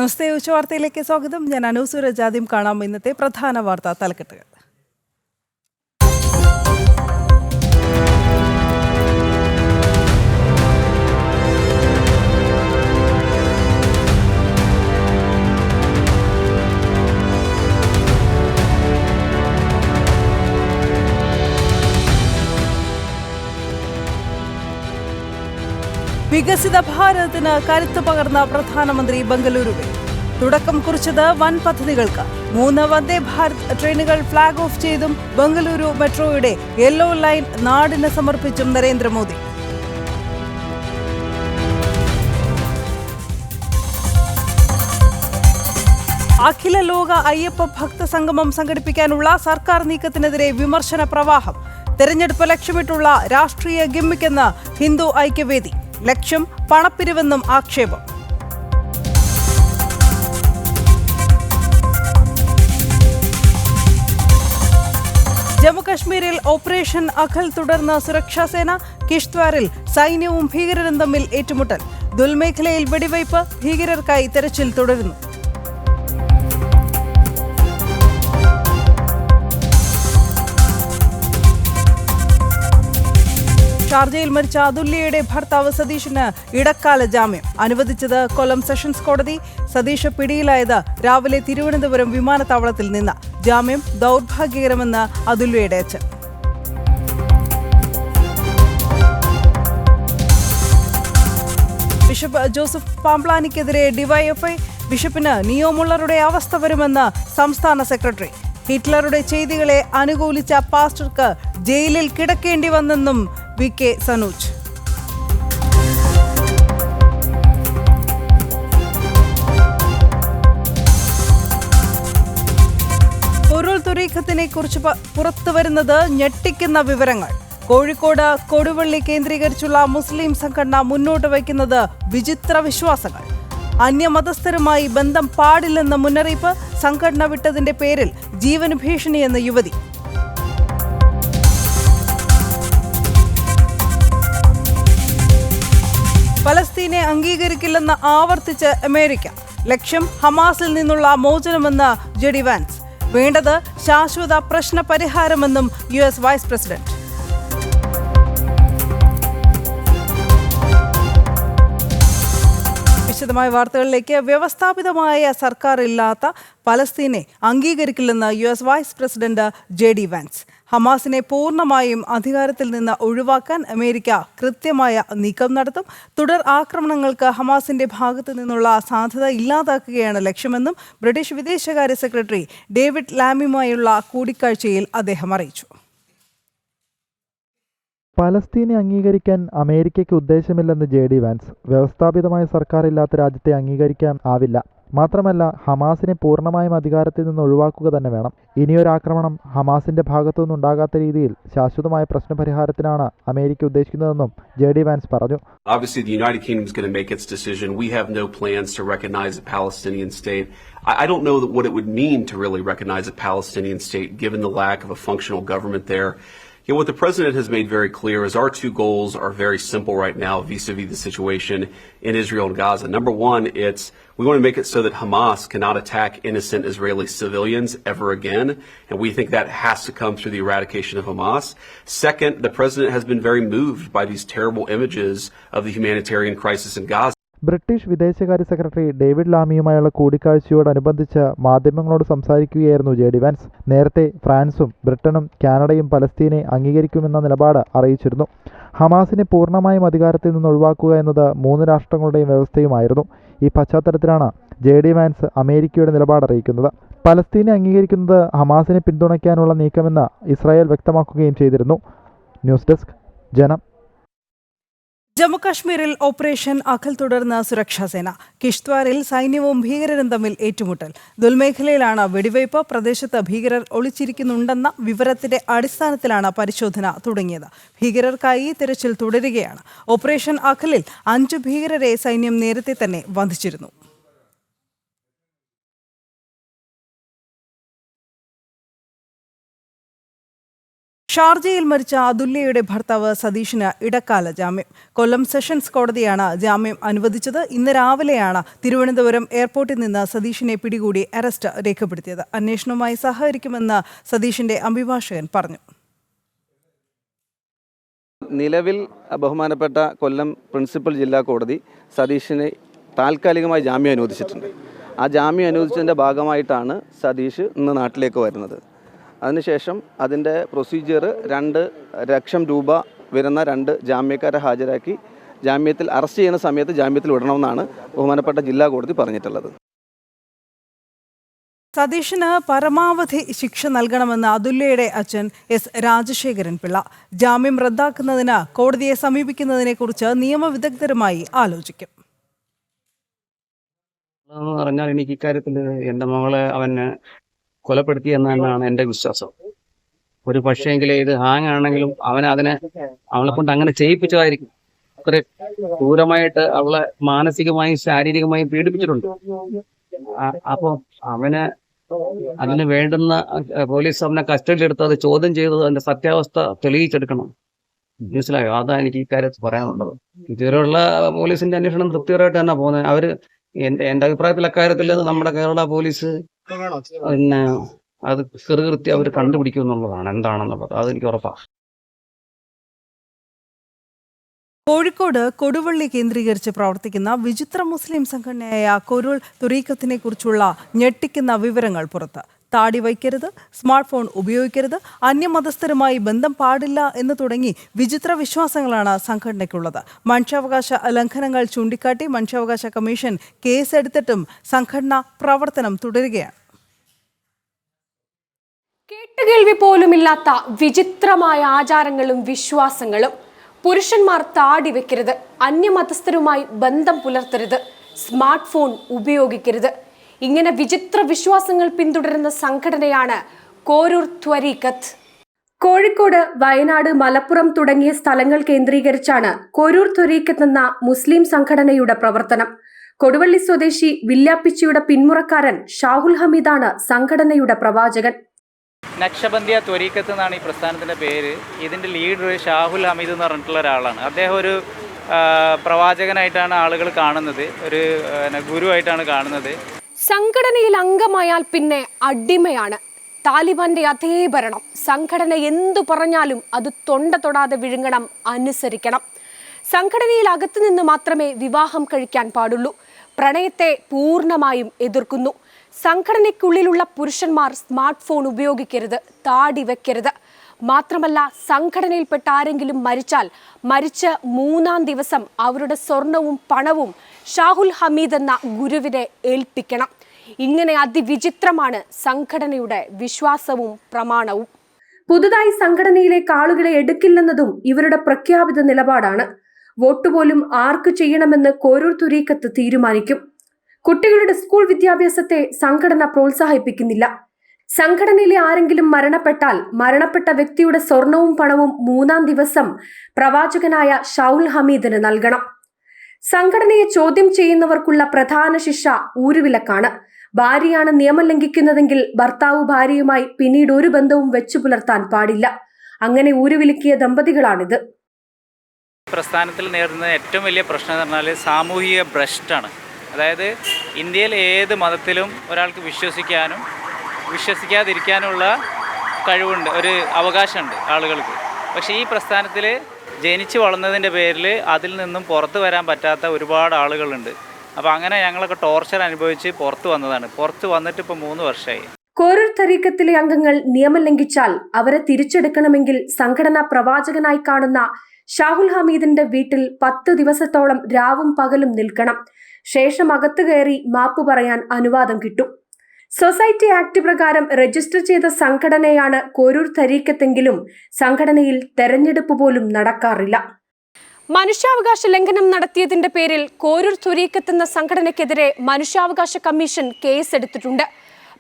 നമസ്തേ, ഉച്ചവാർത്തയിലേക്ക് സ്വാഗതം. ഞാൻ അനു സൂരജ്. ആദ്യം കാണാം ഇന്നത്തെ പ്രധാന വാർത്താ തലക്കെട്ടുകൾ. വികസിത ഭാരതത്തിന് കരുത്ത് പകർന്ന പ്രധാനമന്ത്രി ബംഗളൂരുവിൽ തുടക്കം കുറിച്ചത് വൻ പദ്ധതികൾക്ക്. 3 വന്ദേ ഭാരത് ട്രെയിനുകൾ ഫ്ളാഗ് ഓഫ് ചെയ്തും ബംഗളൂരു മെട്രോയുടെ യെല്ലോ ലൈൻ നാടിന് സമർപ്പിച്ചും നരേന്ദ്രമോദി. അഖില ലോക അയ്യപ്പ ഭക്ത സംഗമം സംഘടിപ്പിക്കാനുള്ള സർക്കാർ നീക്കത്തിനെതിരെ വിമർശന പ്രവാഹം. തെരഞ്ഞെടുപ്പ് ലക്ഷ്യമിട്ടുള്ള രാഷ്ട്രീയ ഗിമ്മിക്കെന്ന് ഹിന്ദു ഐക്യവേദി. ലക്ഷ്യം പണപ്പിരിവെന്നും ആക്ഷേപം. ജമ്മുകശ്മീരിൽ ഓപ്പറേഷൻ അഖൽ തുടർന്ന് സുരക്ഷാസേന. കിഷ്ത്വാറിൽ സൈന്യവും ഭീകരരും തമ്മിൽ ഏറ്റുമുട്ടൽ. ദുൽമേഖലയിൽ വെടിവയ്പ്. ഭീകരർക്കായി തെരച്ചിൽ തുടരുന്നു. ഷാർജയിൽ മരിച്ച അതുല്യയുടെ ഭർത്താവ് സതീഷിന് ഇടക്കാല ജാമ്യം അനുവദിച്ചത് കൊല്ലം സെഷൻസ് കോടതി. സതീഷ് പിടിയിലായത് രാവിലെ തിരുവനന്തപുരം വിമാനത്താവളത്തിൽ നിന്ന്. ജാമ്യം ദൗർഭാഗ്യകരമെന്ന് അതുല്യയുടെ അച്ഛൻ. ബിഷപ്പ് ജോസഫ് പാംപ്ലാനിക്കെതിരെ ഡിവൈഎഫ്ഐ. ബിഷപ്പിന് നിയോമുള്ളറുടെ അവസ്ഥ വരുമെന്ന് സംസ്ഥാന സെക്രട്ടറി. ഹിറ്റ്ലറുടെ ചെയ്തികളെ അനുകൂലിച്ച പാസ്റ്റർക്ക് ജയിലിൽ കിടക്കേണ്ടി വന്നെന്നും വി.കെ. സനൂജ്. ഉരുൾ തുരീഖത്തിനെ കുറിച്ച് പുറത്തുവരുന്നത് ഞെട്ടിക്കുന്ന വിവരങ്ങൾ. കോഴിക്കോട് കൊടുവള്ളി കേന്ദ്രീകരിച്ചുള്ള മുസ്ലിം സംഘടന മുന്നോട്ട് വയ്ക്കുന്നത് വിചിത്ര വിശ്വാസങ്ങൾ. അന്യമതസ്ഥരുമായി ബന്ധം പാടില്ലെന്ന മുന്നറിയിപ്പ്. സംഘടന വിട്ടതിന്റെ പേരിൽ ജീവന് ഭീഷണിയെന്ന യുവതി. പലസ്തീനെ അംഗീകരിക്കില്ലെന്ന് ആവർത്തിച്ച് അമേരിക്ക. ലക്ഷ്യം ഹമാസിൽ നിന്നുള്ള മോചനമെന്ന് ജെഡി വാൻസ്. വേണ്ടത് ശാശ്വത പ്രശ്ന പരിഹാരമെന്നും US വൈസ് പ്രസിഡന്റ്. വിശദമായ വാർത്തകളിലേക്ക്. വ്യവസ്ഥാപിതമായ സർക്കാർ ഇല്ലാത്ത പലസ്തീനെ അംഗീകരിക്കില്ലെന്ന് US vice president JD Vance. ഹമാസിനെ പൂർണ്ണമായും അധികാരത്തിൽ നിന്ന് ഒഴിവാക്കാൻ അമേരിക്ക കൃത്യമായ നീക്കം നടത്തും. തുടർ ആക്രമണങ്ങൾക്ക് ഹമാസിന്റെ ഭാഗത്തു നിന്നുള്ള സാധ്യത ഇല്ലാതാക്കുകയാണ് ലക്ഷ്യമെന്നും ബ്രിട്ടീഷ് വിദേശകാര്യ സെക്രട്ടറി ഡേവിഡ് ലാമിയുമായുള്ള കൂടിക്കാഴ്ചയിൽ അദ്ദേഹം അറിയിച്ചു. പലസ്തീനെ അംഗീകരിക്കാൻ അമേരിക്കയ്ക്ക് ഉദ്ദേശമില്ലെന്ന് JD വാൻസ്. വ്യവസ്ഥാപിതമായ സർക്കാരില്ലാത്ത രാജ്യത്തെ അംഗീകരിക്കാൻ ആവില്ല. മാത്രമല്ല, ഹമാസിനെ പൂർണ്ണമായും അധികാരത്തിൽ നിന്ന് ഒഴിവാക്കുക തന്നെ വേണം. ഇനിയൊരാക്രമണം ഹമാസിന്റെ ഭാഗത്തുനിന്നുണ്ടാകാത്ത രീതിയിൽ ശാശ്വതമായ പ്രശ്നപരിഹാരത്തിനാണ് അമേരിക്ക ഉദ്ദേശിക്കുന്നതെന്നും JD വാൻസ് പറഞ്ഞു. Obviously, the United Kingdom is going to make its decision. We have no plans to recognize a Palestinian state. I don't know what it would mean to really recognize a Palestinian state, given the lack of a functional government there. What the president has made very clear is our two goals are very simple right now vis-a-vis the situation in Israel and Gaza. Number one, we want to make it so that Hamas cannot attack innocent Israeli civilians ever again, and we think that has to come through the eradication of Hamas. Second, the president has been very moved by these terrible images of the humanitarian crisis in Gaza. British വിദേശകാര്യ secretary David ലാമിയുമായുള്ള കൂടിക്കാഴ്ചയോടനുബന്ധിച്ച് മാധ്യമങ്ങളോട് സംസാരിക്കുകയായിരുന്നു JD vans. നേരത്തെ ഫ്രാൻസും ബ്രിട്ടനും കാനഡയും പലസ്തീനെ അംഗീകരിക്കുമെന്ന നിലപാട് അറിയിച്ചിരുന്നു. ഹമാസിനെ പൂർണ്ണമായും അധികാരത്തിൽ നിന്ന് ഒഴിവാക്കുക എന്നത് 3 രാഷ്ട്രങ്ങളുടെയും വ്യവസ്ഥയുമായിരുന്നു. ഈ പശ്ചാത്തലത്തിലാണ് JD വാൻസ് അമേരിക്കയുടെ നിലപാട് അറിയിക്കുന്നത്. പലസ്തീനെ അംഗീകരിക്കുന്നത് ഹമാസിനെ പിന്തുണയ്ക്കാനുള്ള നീക്കമെന്ന് ഇസ്രായേൽ വ്യക്തമാക്കുകയും ചെയ്തിരുന്നു. ന്യൂസ് ഡെസ്ക് ജനം. ജമ്മുകശ്മീരിൽ ഓപ്പറേഷൻ അഖൽ തുടർന്ന് സുരക്ഷാസേന. കിഷ്ത്വാറിൽ സൈന്യവും ഭീകരരും തമ്മിൽ ഏറ്റുമുട്ടൽ. ദുൽമേഖലയിലാണ് വെടിവയ്പ്. പ്രദേശത്ത് ഭീകരർ ഒളിച്ചിരിക്കുന്നുണ്ടെന്ന വിവരത്തിന്റെ അടിസ്ഥാനത്തിലാണ് പരിശോധന തുടങ്ങിയത്. ഭീകരർക്കായി തെരച്ചിൽ തുടരുകയാണ്. ഓപ്പറേഷൻ അഖലിൽ 5 ഭീകരരെ സൈന്യം നേരത്തെ തന്നെ വധിച്ചിരുന്നു. ഷാർജയിൽ മരിച്ച അതുല്യയുടെ ഭർത്താവ് സതീഷിന് ഇടക്കാല ജാമ്യം. കൊല്ലം സെഷൻസ് കോടതിയാണ് ജാമ്യം അനുവദിച്ചത്. ഇന്ന് രാവിലെയാണ് തിരുവനന്തപുരം എയർപോർട്ടിൽ നിന്ന് സതീഷിനെ പിടികൂടി അറസ്റ്റ് രേഖപ്പെടുത്തിയത്. അന്വേഷണവുമായി സഹകരിക്കുമെന്ന് സതീഷിന്റെ അഭിഭാഷകൻ പറഞ്ഞു. നിലവിൽ ബഹുമാനപ്പെട്ട കൊല്ലം പ്രിൻസിപ്പൽ ജില്ലാ കോടതി സതീഷിന് താൽക്കാലികമായി ജാമ്യം അനുവദിച്ചിട്ടുണ്ട്. ആ ജാമ്യം അനുവദിച്ചതിൻ്റെ ഭാഗമായിട്ടാണ് സതീഷ് ഇന്ന് നാട്ടിലേക്ക് വരുന്നത്. അതിനുശേഷം അതിൻ്റെ പ്രൊസീജിയർ 2 ലക്ഷം രൂപ വരുന്ന 2 ജാമ്യക്കാരെ ഹാജരാക്കി ജാമ്യത്തിൽ അറസ്റ്റ് ചെയ്യുന്ന സമയത്ത് ജാമ്യത്തിൽ വിടണമെന്നാണ് ബഹുമാനപ്പെട്ട ജില്ലാ കോടതി പറഞ്ഞിട്ടുള്ളത്. സതീഷിന് പരമാവധി ശിക്ഷ നൽകണമെന്ന് അതുല്യയുടെ അച്ഛൻ എസ് രാജശേഖരൻ പിള്ള ജാമ്യം റദ്ദാക്കുന്നതിന് കോടതിയെ സമീപിക്കുന്നതിനെക്കുറിച്ച് നിയമവിദഗ്ധരുമായി ആലോചിക്കും. പറഞ്ഞാൽ എനിക്ക് ഇക്കാര്യത്തിൽ എൻ്റെ മകളെ അവന് കൊലപ്പെടുത്തി എന്നാണ് എൻ്റെ വിശ്വാസം. ഒരു പക്ഷേങ്കിൽ ഇത് ഹാങ് ആണെങ്കിലും അവളെ കൊണ്ട് അങ്ങനെ ചെയ്യിപ്പിച്ചതായിരിക്കും. അത്ര ക്രൂരമായിട്ട് അവളെ മാനസികമായും ശാരീരികമായും പീഡിപ്പിച്ചിട്ടുണ്ട്. അപ്പോൾ അതിന് വേണ്ടുന്ന പോലീസ് അവനെ കസ്റ്റഡിയിലെടുത്ത് അത് ചോദ്യം ചെയ്തത് അതിന്റെ സത്യാവസ്ഥ തെളിയിച്ചെടുക്കണം. മനസ്സിലായോ? അതാണ് എനിക്ക് ഇക്കാര്യത്തിൽ പറയാനുള്ളത്. ഇതുവരെയുള്ള പോലീസിന്റെ അന്വേഷണം തൃപ്തികരമായിട്ട് തന്നെ പോകുന്നത്. എൻ്റെ അഭിപ്രായത്തിൽ അക്കാര്യത്തിൽ നമ്മുടെ കേരള പോലീസ് അത് കൃത്യം അവർ കണ്ടുപിടിക്കും എന്നുള്ളതാണ്. എന്താണെന്നുള്ളത് അതെനിക്ക് ഉറപ്പാണ്. കോഴിക്കോട് കൊടുവള്ളി കേന്ദ്രീകരിച്ച് പ്രവർത്തിക്കുന്ന വിചിത്ര മുസ്ലിം സംഘടനയായ കൊരുൾ തുരീഖത്തിനെ കുറിച്ചുള്ള ഞെട്ടിക്കുന്ന വിവരങ്ങൾ പുറത്ത്. താടി വയ്ക്കരുത്, സ്മാർട്ട് ഫോൺ ഉപയോഗിക്കരുത്, അന്യമതസ്ഥരുമായി ബന്ധം പാടില്ല എന്ന് തുടങ്ങി വിചിത്ര വിശ്വാസങ്ങളാണ് സംഘടനയ്ക്കുള്ളത്. മനുഷ്യാവകാശ ലംഘനങ്ങൾ ചൂണ്ടിക്കാട്ടി മനുഷ്യാവകാശ കമ്മീഷൻ കേസെടുത്തിട്ടും സംഘടന പ്രവർത്തനം തുടരുകയാണ്. കേട്ടുകേൾവി പോലുമില്ലാത്ത വിചിത്രമായ ആചാരങ്ങളും വിശ്വാസങ്ങളും. പുരുഷന്മാർ താടി വെക്കരുത്, അന്യമതസ്ഥരുമായി ബന്ധം പുലർത്തരുത്, സ്മാർട്ട് ഫോൺ ഉപയോഗിക്കരുത്. ഇങ്ങനെ വിചിത്ര വിശ്വാസങ്ങൾ പിന്തുടരുന്ന സംഘടനയാണ് കോരൂർ ത്വരീഖത്ത്. കോഴിക്കോട്, വയനാട്, മലപ്പുറം തുടങ്ങിയ സ്ഥലങ്ങൾ കേന്ദ്രീകരിച്ചാണ് കോരൂർ ത്വരീഖത്ത് എന്ന മുസ്ലിം സംഘടനയുടെ പ്രവർത്തനം. കൊടുവള്ളി സ്വദേശി വില്യാപ്പിച്ചിയുടെ പിന്മുറക്കാരൻ ഷാഹുൽ ഹമീദാണ് സംഘടനയുടെ പ്രവാചകൻ. നക്ഷബന്ദിയ ത്വരീഖത്ത് എന്നാണ് ഈ പ്രസ്ഥാനത്തിൻ്റെ പേര്. ഇതിൻ്റെ ലീഡർ ഷാഹുൽ ഹമീദ് എന്ന് പറഞ്ഞിട്ടുള്ള ഒരാളാണ്. അദ്ദേഹം ഒരു പ്രവാചകനായിട്ടാണ് ആളുകൾ കാണുന്നത്, ഒരു ഗുരുവായിട്ടാണ് കാണുന്നത്. സംഘടനയിൽ അംഗമായാൽ പിന്നെ അടിമയാണ്. താലിബാന്റെ അതേ ഭരണം. സംഘടന എന്തു പറഞ്ഞാലും അത് തൊണ്ട തൊടാതെ വിഴുങ്ങണം, അനുസരിക്കണം. സംഘടനയിൽ അകത്തുനിന്ന് മാത്രമേ വിവാഹം കഴിക്കാൻ പാടുള്ളൂ. പ്രണയത്തെ പൂർണ്ണമായും എതിർക്കുന്നു. സംഘടനയ്ക്കുള്ളിലുള്ള പുരുഷന്മാർ സ്മാർട്ട് ഫോൺ ഉപയോഗിക്കരുത്, താടി വെക്കരുത്. മാത്രമല്ല, സംഘടനയിൽപ്പെട്ട ആരെങ്കിലും മരിച്ച 3-ാം ദിവസം അവരുടെ സ്വർണവും പണവും ഷാഹുൽ ഹമീദ് എന്ന ഗുരുവിനെ ഏൽപ്പിക്കണം. ഇങ്ങനെ അതിവിചിത്രമാണ് സംഘടനയുടെ വിശ്വാസവും പ്രമാണവും. പുതുതായി സംഘടനയിലേക്ക് ആളുകളെ എടുക്കില്ലെന്നതും ഇവരുടെ പ്രഖ്യാപിത നിലപാടാണ്. വോട്ടുപോലും ആർക്ക് ചെയ്യണമെന്ന് കോരൂർ ത്വരീഖത്ത് തീരുമാനിക്കും. കുട്ടികളുടെ സ്കൂൾ വിദ്യാഭ്യാസത്തെ സംഘടന പ്രോത്സാഹിപ്പിക്കുന്നില്ല. സംഘടനയിലെ ആരെങ്കിലും മരണപ്പെട്ടാൽ മരണപ്പെട്ട വ്യക്തിയുടെ സ്വർണവും പണവും 3-ാം ദിവസം പ്രവാചകനായ ഷാഹുൽ ഹമീദിന് നൽകണം. സംഘടനയെ ചോദ്യം ചെയ്യുന്നവർക്കുള്ള പ്രധാന ശിക്ഷ ഊരുവിലക്കാണ്. ഭാര്യയാണ് നിയമം ലംഘിക്കുന്നതെങ്കിൽ ഭർത്താവ് ഭാര്യയുമായി പിന്നീട് ഒരു ബന്ധവും വെച്ചു പുലർത്താൻ പാടില്ല. അങ്ങനെ ഊരുവിലക്കിയ ദമ്പതികളാണിത്. പ്രസ്ഥാനത്തിൽ നേരിടുന്ന ഏറ്റവും വലിയ പ്രശ്നം എന്ന് പറഞ്ഞാൽ സാമൂഹിക ഭ്രഷ്ടാണ്. അതായത് ഇന്ത്യയിൽ ഏത് മതത്തിലും ഒരാൾക്ക് വിശ്വസിക്കാനും വിശ്വസിക്കാതിരിക്കാനുള്ള കഴിവുണ്ട്, ഒരു അവകാശമുണ്ട് ആളുകൾക്ക്. പക്ഷേ ഈ പ്രസ്ഥാനത്തിൽ ജനിച്ചു വളർന്നതിൻ്റെ പേരിൽ അതിൽ നിന്നും പുറത്തു വരാൻ പറ്റാത്ത ഒരുപാട് ആളുകളുണ്ട്. അപ്പോൾ അങ്ങനെ ഞങ്ങളൊക്കെ ടോർച്ചർ അനുഭവിച്ച് പുറത്തു വന്നതാണ്. പുറത്ത് വന്നിട്ട് ഇപ്പോൾ 3 വർഷമായി. കോരൂർ ത്വരീഖത്തിലെ അംഗങ്ങൾ നിയമം ലംഘിച്ചാൽ അവരെ തിരിച്ചെടുക്കണമെങ്കിൽ സംഘടനാ പ്രവാചകനായി കാണുന്ന ഷാഹുൽ ഹമീദിന്റെ വീട്ടിൽ 10 ദിവസത്തോളം രാവും പകലും നിൽക്കണം. ശേഷം അകത്തു കയറി മാപ്പ് പറയാൻ അനുവാദം കിട്ടും. സൊസൈറ്റി ആക്ട് പ്രകാരം രജിസ്റ്റർ ചെയ്ത സംഘടനയാണ് കോരൂർ ത്വരീഖത്തെങ്കിലും സംഘടനയിൽ തെരഞ്ഞെടുപ്പ് പോലും നടക്കാറില്ല. മനുഷ്യാവകാശ ലംഘനം നടത്തിയതിന്റെ പേരിൽ കോരൂർ ത്വരീഖത്ത് എന്ന സംഘടനയ്ക്കെതിരെ മനുഷ്യാവകാശ കമ്മീഷൻ കേസെടുത്തിട്ടുണ്ട്.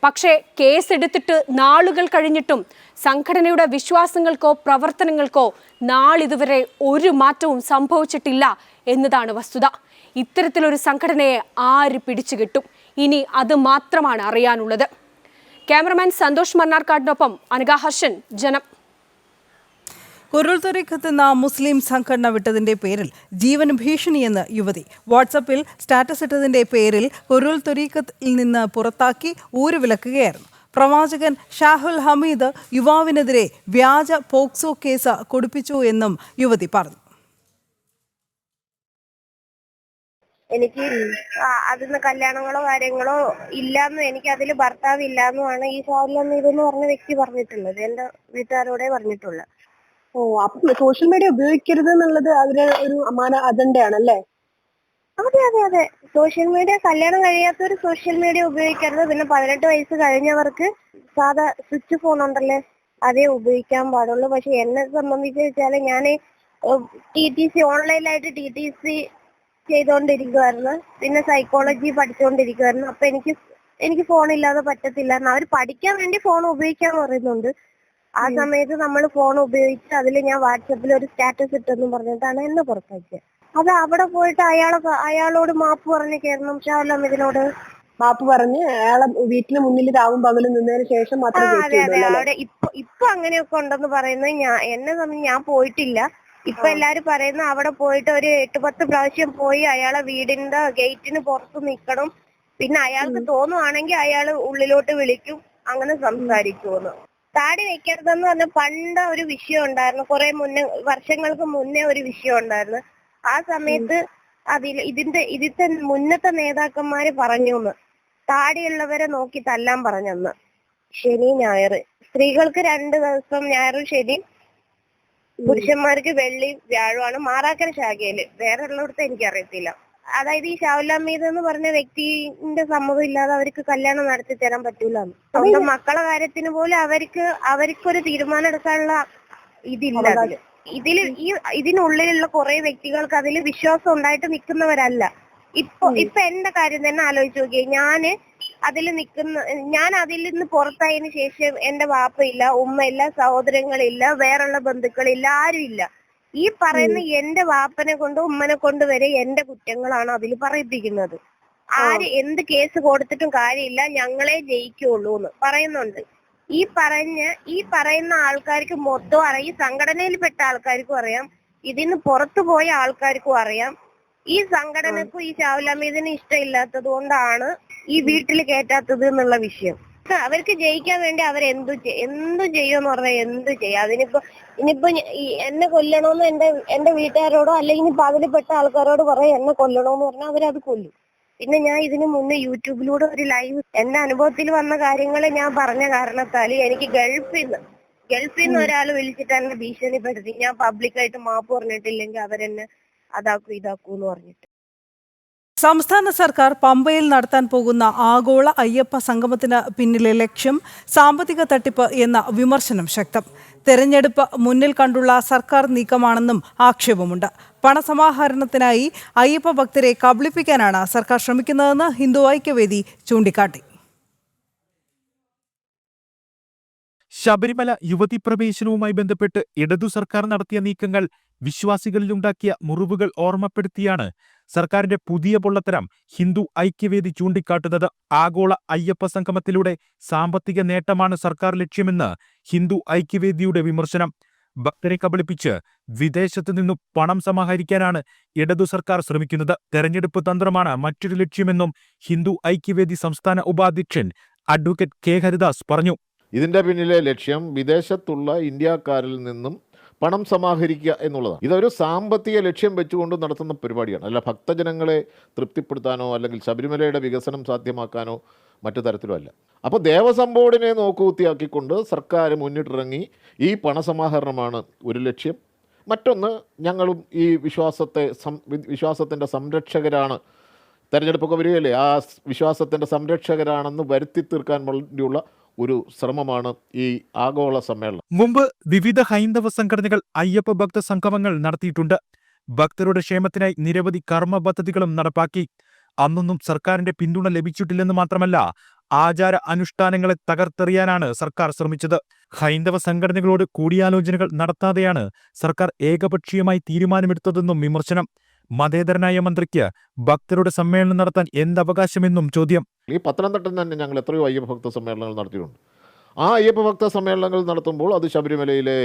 പക്ഷേ കേസെടുത്തിട്ട് നാളുകൾ കഴിഞ്ഞിട്ടും സംഘടനയുടെ വിശ്വാസങ്ങൾക്കോ പ്രവർത്തനങ്ങൾക്കോ നാളിതുവരെ ഒരു മാറ്റവും സംഭവിച്ചിട്ടില്ല എന്നതാണ് വസ്തുത. ഇത്തരത്തിലൊരു സംഘടനയെ ആര് പിടിച്ചുകെട്ടും? ഇനി അത് മാത്രമാണ് അറിയാനുള്ളത്. ക്യാമറമാൻ സന്തോഷ് മണ്ണാർക്കാടിനൊപ്പം അനഘ ഹർഷൻ, ജനം. കുരുൾ ത്വരീഖത്ത് എന്ന മുസ്ലിം സംഘടന വിട്ടതിന്റെ പേരിൽ ജീവന് ഭീഷണിയെന്ന് യുവതി. വാട്സപ്പിൽ സ്റ്റാറ്റസ് ഇട്ടതിന്റെ പേരിൽ കുരുൾ ത്വരീഖത്തിൽ നിന്ന് പുറത്താക്കി ഊരുവിലക്കുകയായിരുന്നു. പ്രവാചകൻ ഷാഹുൽ ഹമീദ് യുവാവിനെതിരെ വ്യാജ പോക്സോ കേസ് കൊടുപ്പിച്ചു എന്നും യുവതി പറഞ്ഞു. എനിക്ക് അതിന്ന് കല്യാണങ്ങളോ കാര്യങ്ങളോ ഇല്ലാന്നും എനിക്ക് അതിൽ ഭർത്താവ് ഇല്ലാന്നുമാണ് ഈ ഷാഹുൽ ഹമീദ് എന്ന് പറഞ്ഞ വ്യക്തി പറഞ്ഞിട്ടുള്ളത്. എന്റെ വീട്ടുകാരോടെ പറഞ്ഞിട്ടുള്ളത്. ഓ, അപ്പൊ സോഷ്യൽ മീഡിയ ഉപയോഗിക്കരുത് എന്നുള്ളത് അവര് ഒരു അജണ്ടയാണല്ലേ? അതെ അതെ അതെ. സോഷ്യൽ മീഡിയ കല്യാണം കഴിയാത്തവര് സോഷ്യൽ മീഡിയ ഉപയോഗിക്കരുത്. പിന്നെ 18 വയസ്സ് കഴിഞ്ഞവർക്ക് സാധാ സ്വിച്ച് ഫോൺ ഉണ്ടല്ലേ, അതേ ഉപയോഗിക്കാൻ പാടുള്ളൂ. പക്ഷെ എന്നെ സംബന്ധിച്ച് വെച്ചാല് ഞാൻ TTC ഓൺലൈനായിട്ട് TTC ചെയ്തോണ്ടിരിക്കുവായിരുന്നു. പിന്നെ സൈക്കോളജി പഠിച്ചുകൊണ്ടിരിക്കുവായിരുന്നു. അപ്പൊ എനിക്ക് ഫോൺ ഇല്ലാതെ പറ്റത്തില്ല. അവർ പഠിക്കാൻ വേണ്ടി ഫോൺ ഉപയോഗിക്കാൻ പറയുന്നുണ്ട്. ആ സമയത്ത് നമ്മൾ ഫോൺ ഉപയോഗിച്ച് അതിൽ ഞാൻ വാട്സപ്പിൽ ഒരു സ്റ്റാറ്റസ് ഇട്ടെന്ന് പറഞ്ഞിട്ടാണ് എന്നെ പുറത്താക്കിയത്. അത് അവിടെ പോയിട്ട് അയാളോട് മാപ്പ് പറഞ്ഞു കയറണം. ഷാഹുൽ ഹമീദിനോട് മാപ്പ് പറഞ്ഞ് അയാളെ വീട്ടിന് മുന്നിൽ രാവും പകലും നിന്നതിന് ശേഷം മാത്രമേ അതെ അതെ. അവിടെ ഇപ്പൊ അങ്ങനെയൊക്കെ ഉണ്ടെന്ന് പറയുന്നത് എന്നെ സംബന്ധിച്ച് ഞാൻ പോയിട്ടില്ല. ഇപ്പൊ എല്ലാരും പറയുന്ന അവിടെ പോയിട്ട് ഒരു 8-10 പ്രാവശ്യം പോയി അയാളെ വീടിന്റെ ഗേറ്റിന് പുറത്ത് നിൽക്കണം. പിന്നെ അയാൾക്ക് തോന്നുവാണെങ്കിൽ അയാൾ ഉള്ളിലോട്ട് വിളിക്കും, അങ്ങനെ സംസാരിക്കുമെന്ന്. താടി വെക്കരുതെന്ന് പറഞ്ഞ പണ്ട് ഒരു വിഷയം ഉണ്ടായിരുന്നു. കുറെ വർഷങ്ങൾക്ക് മുന്നേ ഒരു വിഷയം ഉണ്ടായിരുന്നു. ആ സമയത്ത് ഇതിന്റെ മുന്നത്തെ നേതാക്കന്മാര് പറഞ്ഞു താടിയുള്ളവരെ നോക്കി തല്ലാൻ പറഞ്ഞെന്ന്. ശനി ഞായർ സ്ത്രീകൾക്ക് 2 ദിവസം ഞായറും ശനിയും, പുരുഷന്മാർക്ക് വെള്ളി വ്യാഴമാണ് മാറാക്കര ശാഖയില്. വേറെ ഉള്ളിടത്ത് എനിക്കറിയത്തില്ല. അതായത് ഈ ഷാഹുൽ ഹമീദ് എന്ന് പറഞ്ഞ വ്യക്തിന്റെ സമ്മതം ഇല്ലാതെ അവർക്ക് കല്യാണം നടത്തി തരാൻ പറ്റൂല. സ്വന്തം മക്കളെ കാര്യത്തിന് പോലും അവർക്കൊരു തീരുമാനം എടുക്കാനുള്ള ഇതില്ല. ഇതിനുള്ളിലുള്ള കുറെ വ്യക്തികൾക്ക് അതിൽ വിശ്വാസം ഉണ്ടായിട്ട് നിൽക്കുന്നവരല്ല. ഇപ്പൊ എന്റെ കാര്യം തന്നെ ആലോചിച്ച് നോക്കിയേ. ഞാൻ അതിൽ നിന്ന് പുറത്തായതിനു ശേഷം എന്റെ വാപ്പയില്ല, ഉമ്മയില്ല, സഹോദരങ്ങളില്ല, വേറുള്ള ബന്ധുക്കളില്ല, ആരും ഇല്ല. ഈ പറയുന്ന എന്റെ വാപ്പനെ കൊണ്ട് ഉമ്മനെ കൊണ്ട് വരെ എന്റെ കുറ്റങ്ങളാണ് അതിൽ പറയിപ്പിക്കുന്നത്. ആര് എന്ത് കേസ് കൊടുത്തിട്ടും കാര്യമില്ല, ഞങ്ങളെ ജയിക്കുള്ളൂ എന്ന് പറയുന്നുണ്ട്. ഈ പറയുന്ന ആൾക്കാർക്ക് മൊത്തം അറിയാം. ഈ സംഘടനയിൽപ്പെട്ട ആൾക്കാർക്കും അറിയാം, ഇതിന് പുറത്തു പോയ ആൾക്കാർക്കും അറിയാം. ഈ സംഘടനക്കും ഈ ഷാഹുൽ ഹമീദിന് ഇഷ്ടമില്ലാത്തത് കൊണ്ടാണ് ഈ വീട്ടിൽ കയറ്റാത്തത് എന്നുള്ള വിഷയം. അവർക്ക് ജയിക്കാൻ വേണ്ടി അവരെന്തു ചെയ്യുമെന്ന് പറഞ്ഞാൽ എന്തു ചെയ്യും. ഇനിയിപ്പോ എന്നെ കൊല്ലണോന്ന് എന്റെ വീട്ടുകാരോടോ അല്ലെങ്കിൽ ഇനിയിപ്പോ അതിൽപ്പെട്ട ആൾക്കാരോട് പറയാം എന്നെ കൊല്ലണോന്ന് പറഞ്ഞാൽ അവരത് കൊല്ലും. പിന്നെ ഞാൻ ഇതിനു മുന്നേ യൂട്യൂബിലൂടെ ഒരു ലൈവ് എന്റെ അനുഭവത്തിൽ വന്ന കാര്യങ്ങൾ ഞാൻ പറഞ്ഞ കാരണത്താൽ എനിക്ക് ഗൾഫിൽ നിന്ന് ഒരാൾ വിളിച്ചിട്ട് എന്നെ ഭീഷണിപ്പെടുത്തി. ഞാൻ പബ്ലിക്കായിട്ട് മാപ്പ് പറഞ്ഞിട്ടില്ലെങ്കിൽ അവരെന്നെ അതാക്കൂ ഇതാക്കൂ എന്ന് പറഞ്ഞിട്ട്. സംസ്ഥാന സർക്കാർ പമ്പയിൽ നടത്താൻ പോകുന്ന ആഗോള അയ്യപ്പ സംഗമത്തിന് പിന്നിലെ ലക്ഷ്യം സാമ്പത്തിക തട്ടിപ്പ് എന്ന വിമർശനം ശക്തം. തെരഞ്ഞെടുപ്പ് മുന്നിൽ കണ്ടുള്ള സർക്കാർ നീക്കമാണെന്നും ആക്ഷേപമുണ്ട്. പണസമാഹരണത്തിനായി അയ്യപ്പ ഭക്തരെ കബളിപ്പിക്കാനാണ് സർക്കാർ ശ്രമിക്കുന്നതെന്ന് ഹിന്ദു ഐക്യവേദി ചൂണ്ടിക്കാട്ടി. ശബരിമല യുവതി പ്രവേശനവുമായി ബന്ധപ്പെട്ട് ഇടതു സർക്കാർ നടത്തിയ നീക്കങ്ങൾ വിശ്വാസികളിലുണ്ടാക്കിയ മുറിവുകൾ ഓർമ്മപ്പെടുത്തിയാണ് സർക്കാരിന്റെ പുതിയ പൊള്ളത്തരം ഹിന്ദു ഐക്യവേദി ചൂണ്ടിക്കാട്ടുന്നത്. ആഗോള അയ്യപ്പ സംഗമത്തിലൂടെ സാമ്പത്തിക നേട്ടമാണ് സർക്കാർ ലക്ഷ്യമെന്ന് ഹിന്ദു ഐക്യവേദിയുടെ വിമർശനം. ഭക്തരെ കബളിപ്പിച്ച് വിദേശത്തു നിന്നും പണം സമാഹരിക്കാനാണ് ഇടതു സർക്കാർ ശ്രമിക്കുന്നത്. തെരഞ്ഞെടുപ്പ് തന്ത്രമാണ് മറ്റൊരു ലക്ഷ്യമെന്നും ഹിന്ദു ഐക്യവേദി സംസ്ഥാന ഉപാധ്യക്ഷൻ അഡ്വക്കേറ്റ് കെ ഹരിദാസ് പറഞ്ഞു. ഇതിൻ്റെ പിന്നിലെ ലക്ഷ്യം വിദേശത്തുള്ള ഇന്ത്യക്കാരിൽ നിന്നും പണം സമാഹരിക്കുക എന്നുള്ളതാണ്. ഇതൊരു സാമ്പത്തിക ലക്ഷ്യം വെച്ചുകൊണ്ട് നടത്തുന്ന പരിപാടിയാണ്. അല്ല ഭക്തജനങ്ങളെ തൃപ്തിപ്പെടുത്താനോ അല്ലെങ്കിൽ ശബരിമലയുടെ വികസനം സാധ്യമാക്കാനോ മറ്റു തരത്തിലോ അല്ല. അപ്പോൾ ദേവസ്വം ബോർഡിനെ നോക്കുകുത്തിയാക്കിക്കൊണ്ട് സർക്കാർ മുന്നിട്ടിറങ്ങി ഈ പണസമാഹരണമാണ് ഒരു ലക്ഷ്യം. മറ്റൊന്ന്, ഞങ്ങളും ഈ വിശ്വാസത്തിൻ്റെ സംരക്ഷകരാണ്, തെരഞ്ഞെടുപ്പൊക്കെ വരികയല്ലേ, ആ വിശ്വാസത്തിൻ്റെ സംരക്ഷകരാണെന്ന് വരുത്തി തീർക്കാൻ വേണ്ടിയുള്ള ഒരു ശ്രമമാണ് ഈ ആഗോള സമ്മേളനം. മുമ്പ് വിവിധ ഹൈന്ദവ സംഘടനകൾ അയ്യപ്പ ഭക്ത സംഗമങ്ങൾ നടത്തിയിട്ടുണ്ട്. ഭക്തരുടെ ക്ഷേമത്തിനായി നിരവധി കർമ്മ പദ്ധതികളും നടപ്പാക്കി. അന്നൊന്നും സർക്കാരിന്റെ പിന്തുണ ലഭിച്ചിട്ടില്ലെന്ന് മാത്രമല്ല, ആചാര അനുഷ്ഠാനങ്ങളെ തകർത്തെറിയാനാണ് സർക്കാർ ശ്രമിച്ചത്. ഹൈന്ദവ സംഘടനകളോട് കൂടിയാലോചനകൾ നടത്താതെയാണ് സർക്കാർ ഏകപക്ഷീയമായി തീരുമാനമെടുത്തതെന്നും വിമർശനം. മതേതരനായ മന്ത്രിക്ക് ഭക്തരുടെ സമ്മേളനം നടത്താൻ എന്തവകാശമെന്നും ചോദ്യം. ഈ പത്തനംതിട്ടയിൽ തന്നെ ഞങ്ങൾ എത്രയോ അയ്യപ്പ ഭക്ത സമ്മേളനങ്ങൾ നടത്തിയിട്ടുണ്ട്. ആ അയ്യപ്പ ഭക്ത സമ്മേളനങ്ങൾ നടത്തുമ്പോൾ അത് ശബരിമലയിലെ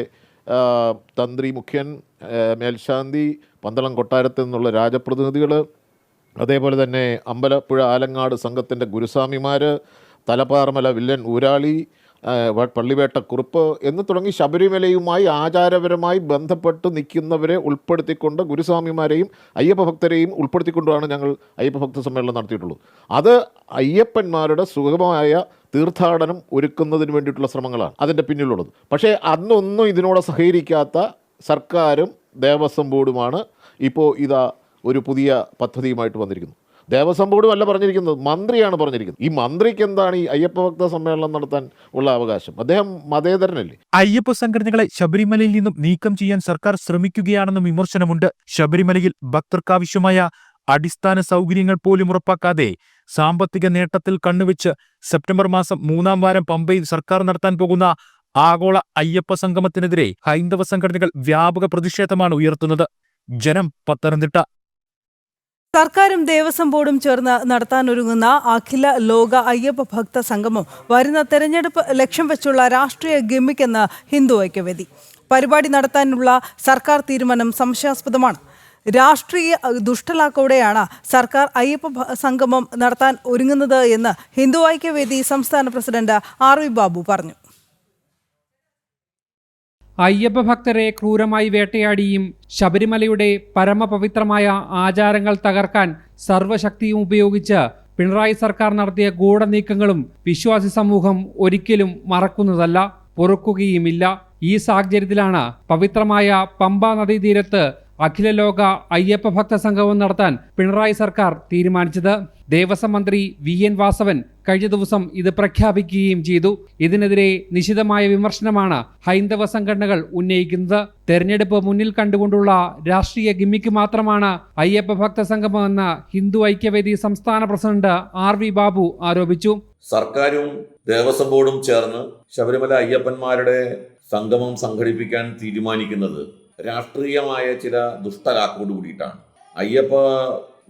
തന്ത്രി മുഖ്യൻ, മേൽശാന്തി, പന്തളം കൊട്ടാരത്തിൽ നിന്നുള്ള രാജപ്രതിനിധികൾ, അതേപോലെ തന്നെ അമ്പലപ്പുഴ ആലങ്ങാട് സംഘത്തിൻ്റെ ഗുരുസ്വാമിമാർ, തലപ്പാറമല വില്ലൻ ഊരാളി, പള്ളിവേട്ട കുറുപ്പ് എന്ന് തുടങ്ങി ശബരിമലയുമായി ആചാരപരമായി ബന്ധപ്പെട്ട് നിൽക്കുന്നവരെ ഉൾപ്പെടുത്തിക്കൊണ്ട് ഗുരുസ്വാമിമാരെയും അയ്യപ്പ ഭക്തരെയും ഉൾപ്പെടുത്തിക്കൊണ്ടാണ് ഞങ്ങൾ അയ്യപ്പ ഭക്ത സമ്മേളനം നടത്തിയിട്ടുള്ളൂ. അത് അയ്യപ്പന്മാരുടെ സുഗമമായ തീർത്ഥാടനം ഒരുക്കുന്നതിന് വേണ്ടിയിട്ടുള്ള ശ്രമങ്ങളാണ് അതിൻ്റെ പിന്നിലുള്ളത്. പക്ഷേ അന്നൊന്നും ഇതിനോട് സഹകരിക്കാത്ത സർക്കാരും ദേവസ്വം ബോർഡുമാണ് ഇപ്പോൾ ഇതാ ഒരു പുതിയ പദ്ധതിയുമായിട്ട് വന്നിരിക്കുന്നത്. ദേവസ്വം ബോർഡും അല്ല പറഞ്ഞിരിക്കുന്നത്, മന്ത്രിയാണ് പറഞ്ഞിരിക്കുന്നത്. ഈ മന്ത്രിക്ക് എന്താണ് ഈ അയ്യപ്പ ഭക്ത സമ്മേളനം നടത്താൻ ഉള്ള അവകാശം? അദ്ദേഹം മതേതരനല്ലേ? അയ്യപ്പ സംഘടനകളെ ശബരിമലയിൽ നിന്നും നീക്കം ചെയ്യാൻ സർക്കാർ ശ്രമിക്കുകയാണെന്നും വിമർശനമുണ്ട്. ശബരിമലയിൽ ഭക്തർക്കാവശ്യമായ അടിസ്ഥാന സൗകര്യങ്ങൾ പോലും ഉറപ്പാക്കാതെ സാമ്പത്തിക നേട്ടത്തിൽ കണ്ണുവെച്ച് സെപ്റ്റംബർ മാസം 3-ാം വാരം പമ്പയിൽ സർക്കാർ നടത്താൻ പോകുന്ന ആഗോള അയ്യപ്പ സംഗമത്തിനെതിരെ ഹൈന്ദവ സംഘടനകൾ വ്യാപക പ്രതിഷേധമാണ് ഉയർത്തുന്നത്. ജനം, പത്തനംതിട്ട. സർക്കാരും ദേവസ്വം ബോർഡും ചേർന്ന് നടത്താനൊരുങ്ങുന്ന അഖില ലോക അയ്യപ്പ ഭക്ത സംഗമം വരുന്ന തെരഞ്ഞെടുപ്പ് ലക്ഷ്യം വെച്ചുള്ള രാഷ്ട്രീയ ഗിമ്മിക്കെന്ന് ഹിന്ദു ഐക്യവേദി. പരിപാടി നടത്താനുള്ള സർക്കാർ തീരുമാനം സംശയാസ്പദമാണ്. രാഷ്ട്രീയ ദുഷ്ടലാക്കോടെയാണ് സർക്കാർ അയ്യപ്പ സംഗമം നടത്താൻ ഒരുങ്ങുന്നത് എന്ന് ഹിന്ദു ഐക്യവേദി സംസ്ഥാന പ്രസിഡന്റ് RV ബാബു പറഞ്ഞു. അയ്യപ്പ ഭക്തരെ ക്രൂരമായി വേട്ടയാടിയും ശബരിമലയുടെ പരമപവിത്രമായ ആചാരങ്ങൾ തകർക്കാൻ സർവ്വശക്തിയും ഉപയോഗിച്ച് പിണറായി സർക്കാർ നടത്തിയ ഗൂഢനീക്കങ്ങളും വിശ്വാസി സമൂഹം ഒരിക്കലും മറക്കുന്നതല്ല, പൊറുക്കുകയുമില്ല. ഈ സാഹചര്യത്തിലാണ് പവിത്രമായ പമ്പാ നദീതീരത്ത് അഖില ലോക അയ്യപ്പ ഭക്ത സംഗമം നടത്താൻ പിണറായി സർക്കാർ തീരുമാനിച്ചത്. ദേവസ്വം മന്ത്രി VN വാസവൻ കഴിഞ്ഞ ദിവസം ഇത് പ്രഖ്യാപിക്കുകയും ചെയ്തു. ഇതിനെതിരെ നിശിതമായ വിമർശനമാണ് ഹൈന്ദവ സംഘടനകൾ ഉന്നയിക്കുന്നത്. തെരഞ്ഞെടുപ്പ് മുന്നിൽ കണ്ടുകൊണ്ടുള്ള രാഷ്ട്രീയ ഗിമ്മിക്ക് മാത്രമാണ് അയ്യപ്പ ഭക്ത സംഗമമെന്ന് ഹിന്ദു ഐക്യവേദി സംസ്ഥാന പ്രസിഡന്റ് RV ബാബു ആരോപിച്ചു. സർക്കാരും ദേവസ്വം ബോർഡും ചേർന്ന് ശബരിമല അയ്യപ്പന്മാരുടെ സംഗമം സംഘടിപ്പിക്കാൻ തീരുമാനിക്കുന്നത് രാഷ്ട്രീയമായ ചില ദുഷ്ടലാക്കോട് കൂടിയിട്ടാണ്. അയ്യപ്പ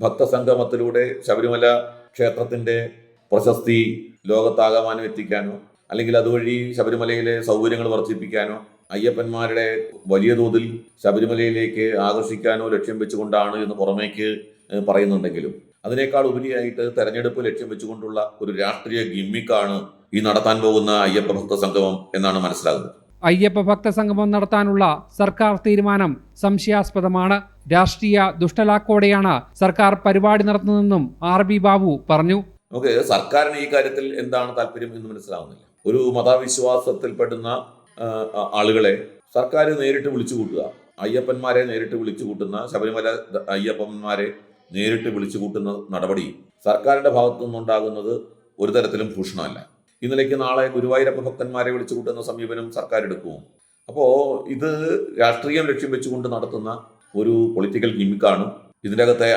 ഭക്തസംഗമത്തിലൂടെ ശബരിമല ക്ഷേത്രത്തിൻ്റെ പ്രശസ്തി ലോകത്താകമാനം എത്തിക്കാനോ അല്ലെങ്കിൽ അതുവഴി ശബരിമലയിലെ സൗകര്യങ്ങൾ വർദ്ധിപ്പിക്കാനോ അയ്യപ്പന്മാരുടെ വലിയ തോതിൽ ശബരിമലയിലേക്ക് ആകർഷിക്കാനോ ലക്ഷ്യം വെച്ചുകൊണ്ടാണ് എന്ന് പുറമേക്ക് പറയുന്നുണ്ടെങ്കിലും അതിനേക്കാൾ ഉപരിയായിട്ട് തെരഞ്ഞെടുപ്പ് ലക്ഷ്യം വെച്ചുകൊണ്ടുള്ള ഒരു രാഷ്ട്രീയ ഗിമ്മിക്കാണ് ഈ നടത്താൻ പോകുന്ന അയ്യപ്പ ഭക്ത സംഗമം എന്നാണ് മനസ്സിലാകുന്നത്. അയ്യപ്പ ഭക്ത സംഗമം നടത്താനുള്ള സർക്കാർ തീരുമാനം സംശയാസ്പദമാണ്. രാഷ്ട്രീയ ദുഷ്ടലാക്കോടെയാണ് സർക്കാർ പരിപാടി നടത്തുന്നതെന്നും RV ബാബു പറഞ്ഞു. നമുക്ക് സർക്കാരിന് ഈ കാര്യത്തിൽ എന്താണ് താല്പര്യം എന്ന് മനസ്സിലാവുന്നില്ല. ഒരു മതവിശ്വാസത്തിൽപ്പെടുന്ന ആളുകളെ സർക്കാർ നേരിട്ട് വിളിച്ചു കൂട്ടുക, അയ്യപ്പന്മാരെ നേരിട്ട് വിളിച്ചു കൂട്ടുന്ന, ശബരിമല അയ്യപ്പന്മാരെ നേരിട്ട് വിളിച്ചു കൂട്ടുന്ന നടപടി സർക്കാരിന്റെ ഭാഗത്തു നിന്നുണ്ടാകുന്നത് ഒരു തരത്തിലും ഭൂഷണമല്ല. ഈ നിലയ്ക്ക് നാളെ ഗുരുവായൂരപ്പ ഭക്തന്മാരെ വിളിച്ചു കൂട്ടുന്ന സമീപനം സർക്കാർ എടുക്കുമോ? അപ്പോൾ ഇത് രാഷ്ട്രീയം ലക്ഷ്യം വെച്ചുകൊണ്ട് നടത്തുന്ന ഒരു പൊളിറ്റിക്കൽ ഗിമ്മിക്കാണ്. ഇതിൻ്റെ അകത്തെ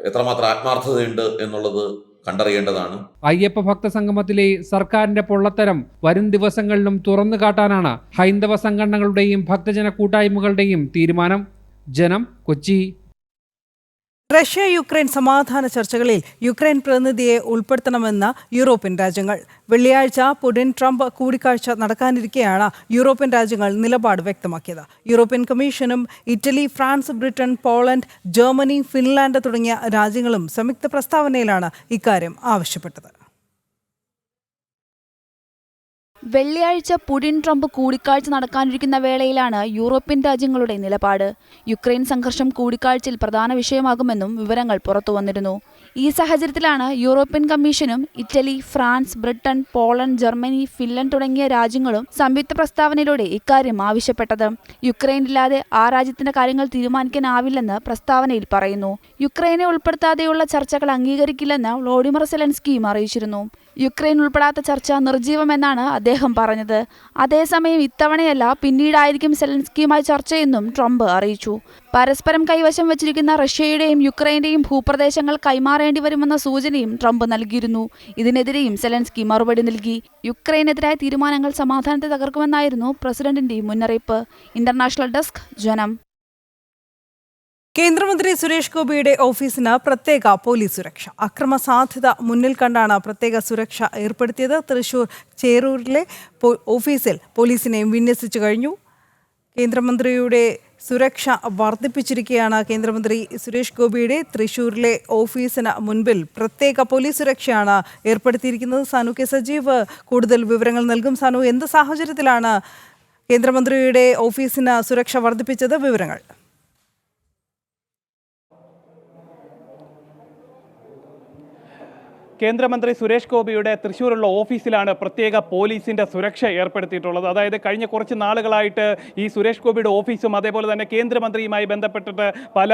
എത്രമാത്രം ആത്മാർത്ഥതയുണ്ട് എന്നുള്ളത് കണ്ടറിയേണ്ടതാണ്. അയ്യപ്പ ഭക്ത സംഗമത്തിലെ സർക്കാരിന്റെ പൊള്ളത്തരം വരും ദിവസങ്ങളിലും തുറന്നു കാട്ടാനാണ് ഹൈന്ദവ സംഘടനകളുടെയും ഭക്തജന കൂട്ടായ്മകളുടെയും തീരുമാനം. ജനം, കൊച്ചി. റഷ്യ യുക്രൈൻ സമാധാന ചർച്ചകളിൽ യുക്രൈൻ പ്രതിനിധിയെ ഉൾപ്പെടുത്തണമെന്ന് യൂറോപ്യൻ രാജ്യങ്ങൾ. വെള്ളിയാഴ്ച പുടിൻ ട്രംപ് കൂടിക്കാഴ്ച നടക്കാനിരിക്കെയാണ് യൂറോപ്യൻ രാജ്യങ്ങൾ നിലപാട് വ്യക്തമാക്കിയത്. യൂറോപ്യൻ കമ്മീഷനും Italy, France, Britain, Poland, Germany, Finland തുടങ്ങിയ രാജ്യങ്ങളും സംയുക്ത പ്രസ്താവനയിലാണ് ഇക്കാര്യം ആവശ്യപ്പെട്ടത്. വെള്ളിയാഴ്ച പുടിൻ ട്രംപ് കൂടിക്കാഴ്ച നടക്കാനിരിക്കുന്ന വേളയിലാണ് യൂറോപ്യൻ രാജ്യങ്ങളുടെ നിലപാട്. യുക്രൈൻ സംഘർഷം കൂടിക്കാഴ്ചയിൽ പ്രധാന വിഷയമാകുമെന്നും വിവരങ്ങൾ പുറത്തുവന്നിരുന്നു. ഈ സാഹചര്യത്തിലാണ് യൂറോപ്യൻ കമ്മീഷനും Italy, France, Britain, Poland, Germany, Finland തുടങ്ങിയ രാജ്യങ്ങളും സംയുക്ത പ്രസ്താവനയിലൂടെ ഇക്കാര്യം ആവശ്യപ്പെട്ടത്. യുക്രൈനില്ലാതെ ആ രാജ്യത്തിന്റെ കാര്യങ്ങൾ തീരുമാനിക്കാനാവില്ലെന്ന് പ്രസ്താവനയിൽ പറയുന്നു. യുക്രൈനെ ഉൾപ്പെടുത്താതെയുള്ള ചർച്ചകൾ അംഗീകരിക്കില്ലെന്ന് വ്ളോഡിമിർ സെലൻസ്കിയും അറിയിച്ചിരുന്നു. യുക്രൈൻ ഉൾപ്പെടാത്ത ചർച്ച നിർജീവമെന്നാണ് അദ്ദേഹം പറഞ്ഞത്. അതേസമയം ഇത്തവണയല്ല, പിന്നീടായിരിക്കും സെലൻസ്കിയുമായി ചർച്ചയെന്നും ട്രംപ് അറിയിച്ചു. പരസ്പരം കൈവശം വച്ചിരിക്കുന്ന റഷ്യയുടെയും യുക്രൈന്റെയും ഭൂപ്രദേശങ്ങൾ കൈമാറേണ്ടി വരുമെന്ന സൂചനയും ട്രംപ് നൽകിയിരുന്നു. ഇതിനെതിരെയും സെലൻസ്കി മറുപടി നൽകി. യുക്രൈനെതിരായ തീരുമാനങ്ങൾ സമാധാനത്തെ തകർക്കുമെന്നായിരുന്നു പ്രസിഡന്റിന്റെ മുന്നറിയിപ്പ്. ഇന്റർനാഷണൽ ഡെസ്ക്, ജനം. കേന്ദ്രമന്ത്രി സുരേഷ് ഗോപിയുടെ ഓഫീസിന് പ്രത്യേക പോലീസ് സുരക്ഷ. അക്രമ സാധ്യത മുന്നിൽ കണ്ടാണ് പ്രത്യേക സുരക്ഷ ഏർപ്പെടുത്തിയത്. തൃശൂർ ചേറൂരിലെ ഓഫീസിൽ പോലീസിനെയും വിന്യസിച്ചു കഴിഞ്ഞു. കേന്ദ്രമന്ത്രിയുടെ സുരക്ഷ വർദ്ധിപ്പിച്ചിരിക്കുകയാണ്. കേന്ദ്രമന്ത്രി സുരേഷ് ഗോപിയുടെ തൃശൂരിലെ ഓഫീസിന് മുൻപിൽ പ്രത്യേക പോലീസ് സുരക്ഷയാണ് ഏർപ്പെടുത്തിയിരിക്കുന്നത്. സനു കെ സജീവ് കൂടുതൽ വിവരങ്ങൾ നൽകും. സനു, എന്ത് സാഹചര്യത്തിലാണ് കേന്ദ്രമന്ത്രിയുടെ ഓഫീസിന് സുരക്ഷ വർദ്ധിപ്പിച്ചത്? വിവരങ്ങൾ. കേന്ദ്രമന്ത്രി സുരേഷ് ഗോപിയുടെ തൃശ്ശൂരുള്ള ഓഫീസിലാണ് പ്രത്യേക പോലീസിൻ്റെ സുരക്ഷ ഏർപ്പെടുത്തിയിട്ടുള്ളത്. അതായത് കഴിഞ്ഞ കുറച്ച് നാളുകളായിട്ട് ഈ സുരേഷ് ഗോപിയുടെ ഓഫീസും അതേപോലെ തന്നെ കേന്ദ്രമന്ത്രിയുമായി ബന്ധപ്പെട്ടിട്ട് പല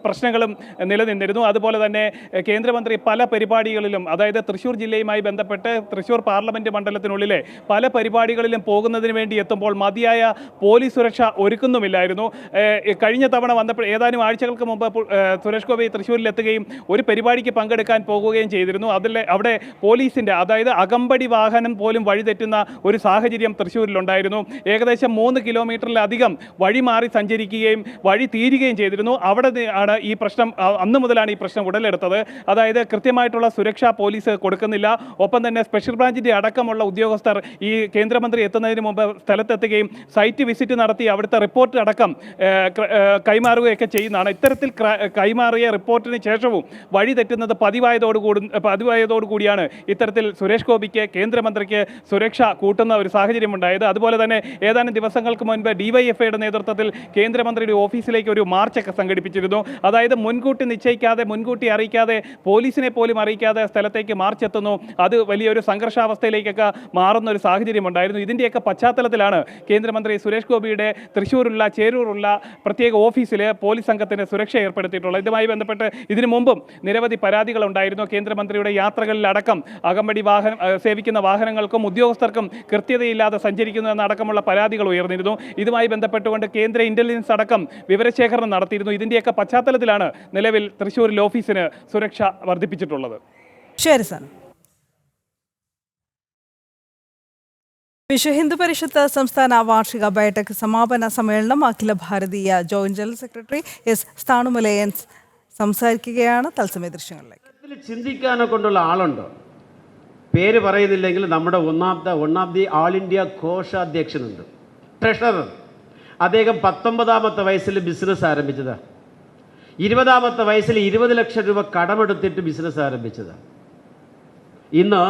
പ്രശ്നങ്ങളും നിലനിന്നിരുന്നു. അതുപോലെ തന്നെ കേന്ദ്രമന്ത്രി പല പരിപാടികളിലും, അതായത് തൃശ്ശൂർ ജില്ലയുമായി ബന്ധപ്പെട്ട് തൃശ്ശൂർ പാർലമെൻറ്റ് മണ്ഡലത്തിനുള്ളിലെ പല പരിപാടികളിലും പോകുന്നതിന് വേണ്ടി എത്തുമ്പോൾ മതിയായ പോലീസ് സുരക്ഷ ഒരുക്കുന്നുമില്ലായിരുന്നു. കഴിഞ്ഞ തവണ വന്നപ്പോൾ ഏതാനും ആഴ്ചകൾക്ക് മുമ്പ് സുരേഷ് ഗോപി തൃശ്ശൂരിലെത്തുകയും ഒരു പരിപാടിക്ക് പങ്കെടുക്കാൻ പോകുകയും ചെയ്തിരുന്നു. അവിടെ പോലീസിൻ്റെ, അതായത് അകമ്പടി വാഹനം പോലും വഴിതെറ്റുന്ന ഒരു സാഹചര്യം തൃശ്ശൂരിലുണ്ടായിരുന്നു. ഏകദേശം 3 കിലോമീറ്ററിലധികം വഴി മാറി സഞ്ചരിക്കുകയും വഴി തീരുകയും ചെയ്തിരുന്നു. അവിടെ ആണ് ഈ പ്രശ്നം, അന്ന് മുതലാണ് ഈ പ്രശ്നം ഉടലെടുത്തത്. അതായത് കൃത്യമായിട്ടുള്ള സുരക്ഷ പോലീസ് കൊടുക്കുന്നില്ല. ഒപ്പം തന്നെ സ്പെഷ്യൽ ബ്രാഞ്ചിൻ്റെ അടക്കമുള്ള ഉദ്യോഗസ്ഥർ ഈ കേന്ദ്രമന്ത്രി എത്തുന്നതിന് മുമ്പ് സ്ഥലത്തെത്തുകയും സൈറ്റ് വിസിറ്റ് നടത്തി അവിടുത്തെ റിപ്പോർട്ട് അടക്കം കൈമാറുകയൊക്കെ ചെയ്യുന്നതാണ്. ഇത്തരത്തിൽ കൈമാറിയ റിപ്പോർട്ടിന് ശേഷവും വഴി തെറ്റുന്നത് പതിവായതോടുകൂടിയാണ് ഇത്തരത്തിൽ സുരേഷ് ഗോപിക്ക്, കേന്ദ്രമന്ത്രിക്ക് സുരക്ഷ കൂട്ടുന്ന ഒരു സാഹചര്യം ഉണ്ടായത്. അതുപോലെ തന്നെ ഏതാനും ദിവസങ്ങൾക്ക് മുൻപ് ഡിവൈഎഫ്ഐയുടെ നേതൃത്വത്തിൽ കേന്ദ്രമന്ത്രിയുടെ ഓഫീസിലേക്ക് ഒരു മാർച്ചൊക്കെ സംഘടിപ്പിച്ചിരുന്നു. അതായത് മുൻകൂട്ടി നിശ്ചയിക്കാതെ, മുൻകൂട്ടി അറിയിക്കാതെ, പോലീസിനെ പോലും അറിയിക്കാതെ സ്ഥലത്തേക്ക് മാർച്ച് എത്തുന്നു. അത് വലിയൊരു സംഘർഷാവസ്ഥയിലേക്കൊക്കെ മാറുന്ന ഒരു സാഹചര്യം ഉണ്ടായിരുന്നു. ഇതിൻ്റെയൊക്കെ പശ്ചാത്തലത്തിലാണ് കേന്ദ്രമന്ത്രി സുരേഷ് ഗോപിയുടെ തൃശ്ശൂരുള്ള, ചേരൂരുള്ള പ്രത്യേക ഓഫീസിൽ പോലീസ് സംഘത്തിന് സുരക്ഷ ഏർപ്പെടുത്തിയിട്ടുള്ളത്. ഇതുമായി ബന്ധപ്പെട്ട് ഇതിനു മുമ്പും നിരവധി പരാതികൾ ഉണ്ടായിരുന്നു. കേന്ദ്രമന്ത്രിയുടെ യാത്രകളിലടക്കം അകമ്പടി സേവിക്കുന്ന വാഹനങ്ങൾക്കും ഉദ്യോഗസ്ഥർക്കും കൃത്യതയില്ലാതെ സഞ്ചരിക്കുന്നു എന്നടക്കമുള്ള പരാതികൾ ഉയർന്നിരുന്നു. ഇതുമായി ബന്ധപ്പെട്ടുകൊണ്ട് കേന്ദ്ര ഇന്റലിജൻസ് അടക്കം വിവരശേഖരണം നടത്തിയിരുന്നു. ഇതിൻ്റെയൊക്കെ പശ്ചാത്തലത്തിലാണ് നിലവിൽ തൃശ്ശൂരിൽ ഓഫീസിന് സുരക്ഷ വർദ്ധിപ്പിച്ചിട്ടുള്ളത്. ശരി സർ. വിശ്വ ഹിന്ദു പരിഷത്ത് സംസ്ഥാന വാർഷിക ബയോടെക് സമാപന സമ്മേളനം അഖില ഭാരതീയ joint general secretary S Sthanumalayan സംസാരിക്കുകയാണ്. തത്സമയ ദൃശ്യങ്ങളിലേക്ക്. ചിന്തിക്കാനെ കൊണ്ടുള്ള ആളുണ്ടോ? പേര് പറയുന്നില്ലെങ്കിൽ നമ്മുടെ one of the all India കോശാധ്യക്ഷനുണ്ട്, ട്രഷറർ. അദ്ദേഹം 19-ാമത്തെ വയസ്സിൽ ബിസിനസ് ആരംഭിച്ചതാണ്. 20-ാമത്തെ വയസ്സിൽ 20 ലക്ഷം രൂപ കടമെടുത്തിട്ട് ബിസിനസ് ആരംഭിച്ചതാണ്. ഇന്ന്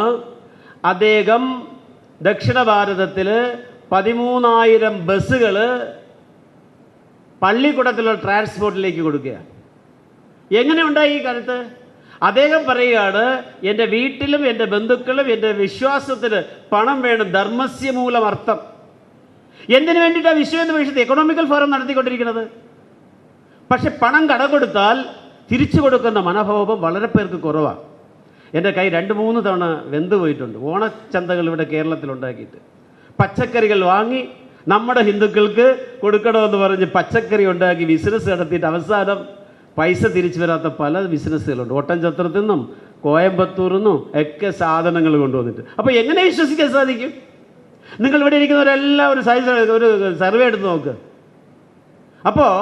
അദ്ദേഹം ദക്ഷിണ ഭാരതത്തിൽ 13,000 ബസ്സുകൾ പള്ളിക്കൂടത്തിലുള്ള ട്രാൻസ്പോർട്ടിലേക്ക് കൊടുക്കുകയാണ്. എങ്ങനെയുണ്ടായി ഈ കാലത്ത്? അദ്ദേഹം പറയുകയാണ്, എൻ്റെ വീട്ടിലും എൻ്റെ ബന്ധുക്കളും എൻ്റെ വിശ്വാസത്തിന് പണം വേണം, ധർമ്മസ്യ മൂലം അർത്ഥം. എന്തിനു വേണ്ടിയിട്ടാണ് വിശ്വ ഹിന്ദു പരിഷത്ത് എക്കണോമിക്കൽ ഫോറം നടത്തിക്കൊണ്ടിരിക്കുന്നത്? പക്ഷെ പണം കടം കൊടുത്താൽ തിരിച്ചു കൊടുക്കുന്ന മനോഭാവം വളരെ പേർക്ക് കുറവാണ്. എൻ്റെ കൈ 2-3 തവണ വെന്ത് പോയിട്ടുണ്ട്. ഓണച്ചന്തകൾ ഇവിടെ കേരളത്തിലുണ്ടാക്കിയിട്ട് പച്ചക്കറികൾ വാങ്ങി നമ്മുടെ ഹിന്ദുക്കൾക്ക് കൊടുക്കണമെന്ന് പറഞ്ഞ് പച്ചക്കറി ഉണ്ടാക്കി ബിസിനസ് നടത്തിയിട്ട് അവസാനം പൈസ തിരിച്ചു വരാത്ത പല ബിസിനസ്സുകളുണ്ട്. ഓട്ടൻചത്രത്തിൽ നിന്നും കോയമ്പത്തൂരിൽ നിന്നും ഒക്കെ സാധനങ്ങൾ കൊണ്ടുവന്നിട്ട്. അപ്പോൾ എങ്ങനെ വിശ്വസിക്കാൻ സാധിക്കും? നിങ്ങൾ ഇവിടെ ഇരിക്കുന്നവരെല്ലാം ഒരു സർവേ എടുത്ത് നോക്ക്. അപ്പോൾ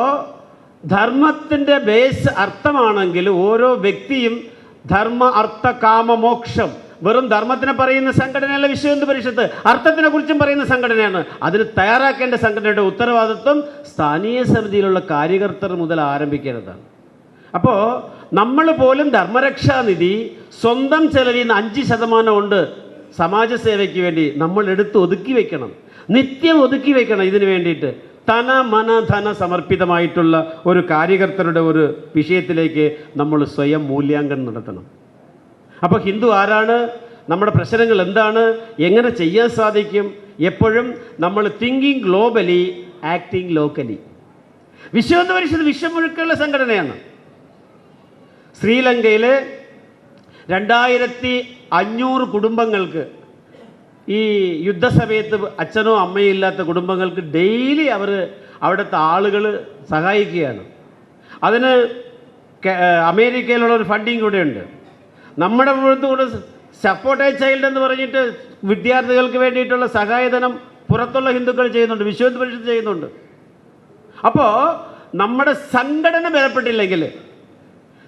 ധർമ്മത്തിൻ്റെ ബേസ് അർത്ഥമാണെങ്കിൽ ഓരോ വ്യക്തിയും ധർമ്മ, അർത്ഥ, കാമ, മോക്ഷം വെറും ധർമ്മത്തിനെ പറയുന്ന സംഘടനയല്ല വിശ്വ ഹിന്ദു പരിഷത്ത്, അർത്ഥത്തിനെ കുറിച്ചും പറയുന്ന സംഘടനയാണ്. അതിന് തയ്യാറാക്കേണ്ട സംഘടനയുടെ ഉത്തരവാദിത്വം സ്ഥാനീയ സമിതിയിലുള്ള കാര്യകർത്തർ മുതൽ ആരംഭിക്കേണ്ടതാണ്. അപ്പോൾ നമ്മൾ പോലും ധർമ്മരക്ഷാനിധി സ്വന്തം ചെലവിൽ നിന്ന് 5% ഉണ്ട് സമാജസേവയ്ക്ക് വേണ്ടി നമ്മൾ എടുത്ത് ഒതുക്കി വെക്കണം, നിത്യം ഒതുക്കി വെക്കണം. ഇതിനു വേണ്ടിയിട്ട് തന മന ധന സമർപ്പിതമായിട്ടുള്ള ഒരു കാര്യകർത്തരുടെ ഒരു വിഷയത്തിലേക്ക് നമ്മൾ സ്വയം മൂല്യാങ്കനം നടത്തണം. അപ്പോൾ ഹിന്ദു ആരാണ്, നമ്മുടെ പ്രശ്നങ്ങൾ എന്താണ്, എങ്ങനെ ചെയ്യാൻ സാധിക്കും? എപ്പോഴും നമ്മൾ thinking globally, acting locally. Vishwa Hindu Parishad വിശ്വം മുഴുക്കുള്ള സംഘടനയാണ്. ശ്രീലങ്കയിൽ 2500 കുടുംബങ്ങൾക്ക്, ഈ യുദ്ധസമയത്ത് അച്ഛനോ അമ്മയോ ഇല്ലാത്ത കുടുംബങ്ങൾക്ക് ഡെയിലി അവിടുത്തെ ആളുകൾ സഹായിക്കുകയാണ്. അതിന് അമേരിക്കയിലുള്ള ഒരു ഫണ്ടിങ് കൂടെയുണ്ട്. നമ്മുടെ കൂടെ സപ്പോർട്ട് ചൈൽഡ് എന്ന് പറഞ്ഞിട്ട് വിദ്യാർത്ഥികൾക്ക് വേണ്ടിയിട്ടുള്ള സഹായധനം പുറത്തുള്ള ഹിന്ദുക്കൾ ചെയ്യുന്നുണ്ട്, വിശ്വ ഹിന്ദു പരിഷത്ത് ചെയ്യുന്നുണ്ട്. അപ്പോൾ നമ്മുടെ സംഘടന ബലപ്പെട്ടില്ലെങ്കിൽ,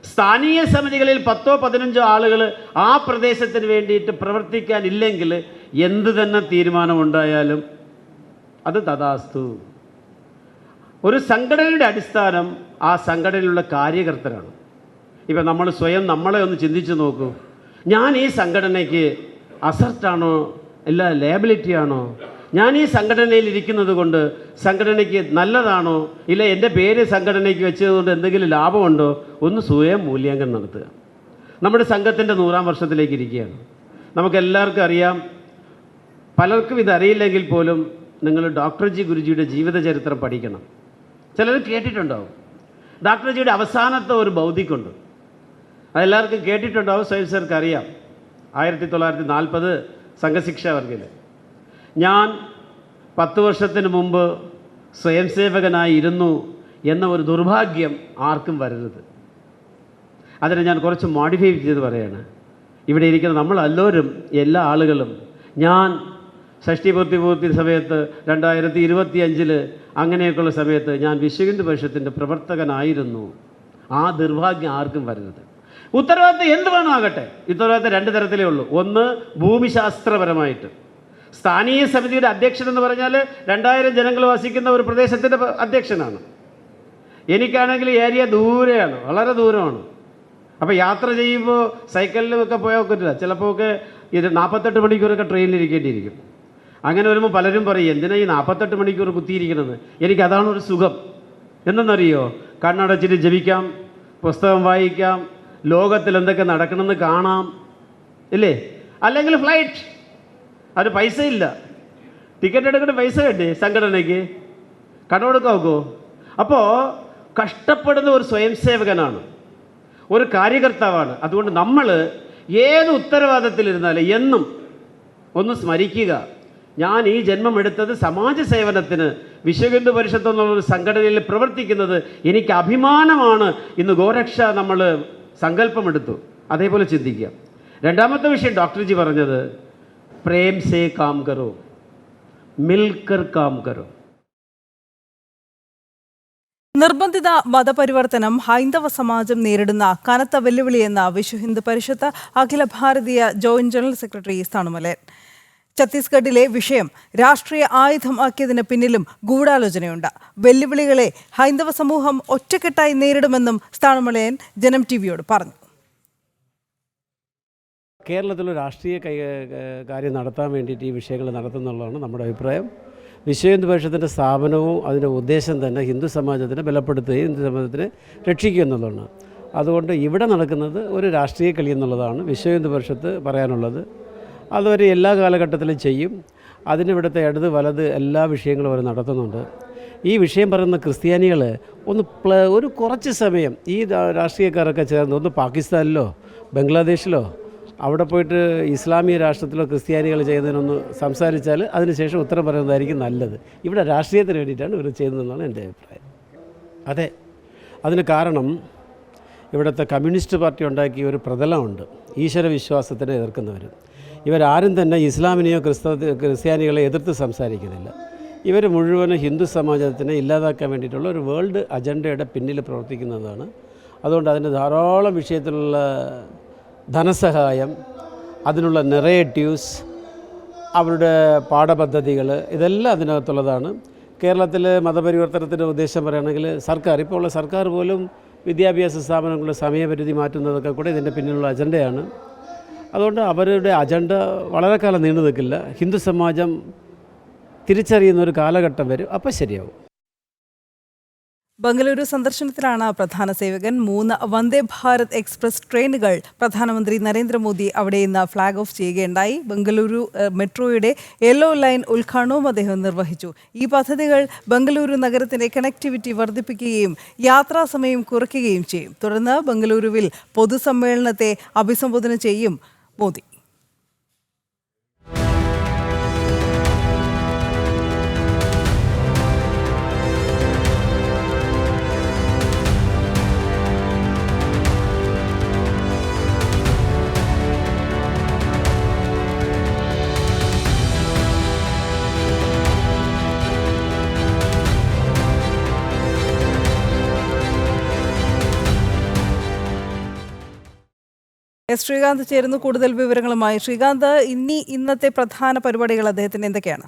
സ്ഥാനീയ സമിതികളിൽ 10-15 ആളുകൾ ആ പ്രദേശത്തിന് വേണ്ടിയിട്ട് പ്രവർത്തിക്കാനില്ലെങ്കിൽ എന്ത് തന്നെ തീരുമാനമുണ്ടായാലും അത് തഥാസ്തു. ഒരു സംഘടനയുടെ അടിസ്ഥാനം ആ സംഘടനയിലുള്ള കാര്യകർത്തരാണ്. ഇപ്പം നമ്മൾ സ്വയം നമ്മളെ ഒന്ന് ചിന്തിച്ച് നോക്കൂ. ഞാൻ ഈ സംഘടനയ്ക്ക് അസർട്ടാണോ അല്ല ലയബിലിറ്റി ആണോ? ഞാൻ ഈ സംഘടനയിൽ ഇരിക്കുന്നത് കൊണ്ട് സംഘടനയ്ക്ക് നല്ലതാണോ ഇല്ല എൻ്റെ പേര് സംഘടനയ്ക്ക് വെച്ചതുകൊണ്ട് എന്തെങ്കിലും ലാഭമുണ്ടോ? ഒന്ന് സ്വയം മൂല്യാങ്കനം നടത്തുക. നമ്മുടെ സംഘത്തിൻ്റെ 100-ാം വർഷത്തിലേക്ക് ഇരിക്കുകയാണ്. നമുക്കെല്ലാവർക്കും അറിയാം, പലർക്കും ഇതറിയില്ലെങ്കിൽ പോലും നിങ്ങൾ ഡോക്ടർ ജി ഗുരുജിയുടെ ജീവിതചരിത്രം പഠിക്കണം. ചിലർ കേട്ടിട്ടുണ്ടാവും. ഡോക്ടർ ജിയുടെ അവസാനത്തെ ഒരു ഭൗതികമുണ്ട്, അതെല്ലാവർക്കും കേട്ടിട്ടുണ്ടാവും. സ്വയം സാർക്ക് അറിയാം. 1940 സംഘശിക്ഷാ വർഗയിൽ ഞാൻ 10 വർഷത്തിന് മുമ്പ് സ്വയം സേവകനായി ഇരുന്നു എന്ന ഒരു ദുർഭാഗ്യം ആർക്കും വരരുത്. അതിനെ ഞാൻ കുറച്ച് മോഡിഫൈ ചെയ്ത് പറയാണ്. ഇവിടെ ഇരിക്കുന്ന നമ്മളെല്ലാവരും, എല്ലാ ആളുകളും, ഞാൻ ഷഷ്ടിപൂർത്തി സമയത്ത് 2025 അങ്ങനെയൊക്കെയുള്ള സമയത്ത് ഞാൻ വിശ്വഹിന്ദു പരിഷത്തിൻ്റെ പ്രവർത്തകനായിരുന്നു. ആ ദുർഭാഗ്യം ആർക്കും വരരുത്. ഉത്തരവാദിത്തം എന്ത് വേണം ആകട്ടെ. ഉത്തരവാദിത്തം 2 തരത്തിലേ ഉള്ളൂ. ഒന്ന് ഭൂമിശാസ്ത്രപരമായിട്ട്. സ്ഥാനീയ സമിതിയുടെ അധ്യക്ഷൻ എന്ന് പറഞ്ഞാൽ 2000 ജനങ്ങൾ വസിക്കുന്ന ഒരു പ്രദേശത്തിൻ്റെ അധ്യക്ഷനാണ്. എനിക്കാണെങ്കിൽ ഏരിയ ദൂരെയാണ്, വളരെ ദൂരമാണ്. അപ്പോൾ യാത്ര ചെയ്യുമ്പോൾ സൈക്കിളിലൊക്കെ പോയാൽ പറ്റില്ല. ചിലപ്പോൾ ഒക്കെ 48 മണിക്കൂറൊക്കെ ട്രെയിനിലിരിക്കേണ്ടിയിരിക്കും. അങ്ങനെ വരുമ്പോൾ പലരും പറയും, എന്തിനാ ഈ 48 മണിക്കൂർ കുത്തിയിരിക്കണമെന്ന്. എനിക്കതാണ് ഒരു സുഖം. എന്തെന്നറിയോ? കണ്ണടച്ചിട്ട് ജപിക്കാം, പുസ്തകം വായിക്കാം, ലോകത്തിൽ എന്തൊക്കെ നടക്കണമെന്ന് കാണാം, ഇല്ലേ? അല്ലെങ്കിൽ ഫ്ലൈറ്റ്, അത് പൈസ ഇല്ല, ടിക്കറ്റ് എടുക്കേണ്ട പൈസ വേണ്ടേ സംഘടനയ്ക്ക്? കടമെടുക്കാമോ? അപ്പോൾ കഷ്ടപ്പെടുന്ന ഒരു സ്വയം സേവകനാണ്, ഒരു കാര്യകർത്താവാണ്. അതുകൊണ്ട് നമ്മൾ ഏത് ഉത്തരവാദിത്തത്തിലിരുന്നാലും എന്നും ഒന്ന് സ്മരിക്കുക, ഞാൻ ഈ ജന്മം എടുത്തത് സമാജ സേവനത്തിന്, വിശ്വഹിന്ദു പരിഷത്ത് എന്നുള്ളൊരു സംഘടനയിൽ പ്രവർത്തിക്കുന്നത് എനിക്ക് അഭിമാനമാണ്. ഇന്ന് ഗോരക്ഷ നമ്മൾ സങ്കല്പമെടുത്തു, അതേപോലെ ചിന്തിക്കുക. രണ്ടാമത്തെ വിഷയം ഡോക്ടർ ജി പറഞ്ഞത്, പ്രേം സേ കാം കരോ, മിൽക്കർ കാം കരോ. നിർബന്ധിത മതപരിവർത്തനം ഹൈന്ദവ സമാജം നേരിടുന്ന കനത്ത വെല്ലുവിളിയെന്ന വിശ്വ ഹിന്ദു പരിഷത്ത് അഖില ഭാരതീയ ജോയിന്റ് ജനറൽ സെക്രട്ടറി സ്ഥാണുമലയൻ. ഛത്തീസ്ഗഡിലെ വിഷയം രാഷ്ട്രീയ ആയുധമാക്കിയതിന് പിന്നിലും ഗൂഢാലോചനയുണ്ട്. വെല്ലുവിളികളെ ഹൈന്ദവ സമൂഹം ഒറ്റക്കെട്ടായി നേരിടുമെന്നും സ്ഥാണുമലയൻ ജനം ടിവിയോട് പറഞ്ഞു. കേരളത്തിൽ രാഷ്ട്രീയ കാര്യം നടത്താൻ വേണ്ടിയിട്ട് ഈ വിഷയങ്ങൾ നടത്തുന്നുള്ളതാണ് നമ്മുടെ അഭിപ്രായം. വിശ്വ ഹിന്ദു പരിഷത്തിൻ്റെ സ്ഥാപനവും അതിൻ്റെ ഉദ്ദേശം തന്നെ ഹിന്ദു സമാജത്തിനെ ബലപ്പെടുത്തുകയും ഹിന്ദു സമാജത്തിനെ രക്ഷിക്കുക എന്നുള്ളതാണ്. അതുകൊണ്ട് ഇവിടെ നടക്കുന്നത് ഒരു രാഷ്ട്രീയ കളി എന്നുള്ളതാണ് വിശ്വ ഹിന്ദു പരിഷത്ത് പറയാനുള്ളത്. അതുവരെ എല്ലാ കാലഘട്ടത്തിലും ചെയ്യും. അതിനിവിടുത്തെ ഇടത് വലത് എല്ലാ വിഷയങ്ങളും അവർ നടത്തുന്നുണ്ട്. ഈ വിഷയം പറയുന്ന ക്രിസ്ത്യാനികൾ ഒരു കുറച്ച് സമയം ഈ രാഷ്ട്രീയക്കാരൊക്കെ ചേർന്ന് ഒന്ന് പാകിസ്ഥാനിലോ ബംഗ്ലാദേശിലോ അവിടെ പോയിട്ട് ഇസ്ലാമിക രാഷ്ട്രത്തിലോ ക്രിസ്ത്യാനികൾ ചെയ്യുന്നതിനൊന്ന് സംസാരിച്ചാൽ അതിനുശേഷം ഉത്തരം പറയുന്നതായിരിക്കും നല്ലത്. ഇവിടെ രാഷ്ട്രീയത്തിന് വേണ്ടിയിട്ടാണ് ഇവർ ചെയ്യുന്നതെന്നാണ് എൻ്റെ അഭിപ്രായം. അതെ, അതിന് കാരണം ഇവിടുത്തെ കമ്മ്യൂണിസ്റ്റ് പാർട്ടി ഉണ്ടാക്കിയ ഒരു പ്രതലമുണ്ട്, ഈശ്വര വിശ്വാസത്തിനെ എതിർക്കുന്നവർ. ഇവരാരും തന്നെ ഇസ്ലാമിനെയോ ക്രിസ്ത്യാനികളെ എതിർത്ത് സംസാരിക്കുന്നില്ല. ഇവർ മുഴുവനും ഹിന്ദു സമാജത്തിനെ ഇല്ലാതാക്കാൻ വേണ്ടിയിട്ടുള്ള ഒരു വേൾഡ് അജണ്ടയുടെ പിന്നിൽ പ്രവർത്തിക്കുന്നതാണ്. അതുകൊണ്ട് അതിന് ധാരാളം വിഷയത്തിലുള്ള ധനസഹായം, അതിനുള്ള നെറേറ്റീവ്സ്, അവരുടെ പാഠപദ്ധതികൾ, ഇതെല്ലാം അതിനകത്തുള്ളതാണ്. കേരളത്തിൽ മതപരിവർത്തനത്തിൻ്റെ ഉദ്ദേശം പറയുകയാണെങ്കിൽ ഇപ്പോൾ ഉള്ള സർക്കാർ പോലും വിദ്യാഭ്യാസ സ്ഥാപനങ്ങളുടെ സമയപരിധി മാറ്റുന്നതൊക്കെ കൂടെ ഇതിൻ്റെ പിന്നിലുള്ള അജണ്ടയാണ്. അതുകൊണ്ട് അവരുടെ അജണ്ട വളരെ കാലം നീണ്ടു നിൽക്കില്ല. ഹിന്ദു സമാജം തിരിച്ചറിയുന്ന ഒരു കാലഘട്ടം വരും, അപ്പോൾ ശരിയാവും. ബംഗളൂരു സന്ദർശനത്തിലാണ് പ്രധാന സേവകൻ. 3 വന്ദേ ഭാരത് എക്സ്പ്രസ് ട്രെയിനുകൾ പ്രധാനമന്ത്രി നരേന്ദ്രമോദി അവിടെ ഇന്ന് ഫ്ളാഗ് ഓഫ് ചെയ്യുകയുണ്ടായി. ബംഗളൂരു മെട്രോയുടെ യെല്ലോ ലൈൻ ഉദ്ഘാടനവും അദ്ദേഹം നിർവഹിച്ചു. ഈ പദ്ധതികൾ ബംഗളൂരു നഗരത്തിന്റെ കണക്ടിവിറ്റി വർദ്ധിപ്പിക്കുകയും യാത്രാസമയം കുറയ്ക്കുകയും ചെയ്യും. തുടർന്ന് ബംഗളൂരുവിൽ പൊതുസമ്മേളനത്തെ അഭിസംബോധന ചെയ്യും മോദി. ശ്രീകാന്ത് ചേരുന്നു കൂടുതൽ വിവരങ്ങളുമായി. ശ്രീകാന്ത്, ഇന്നത്തെ പ്രധാന പരിപാടികൾ അദ്ദേഹത്തിന് എന്തൊക്കെയാണ്?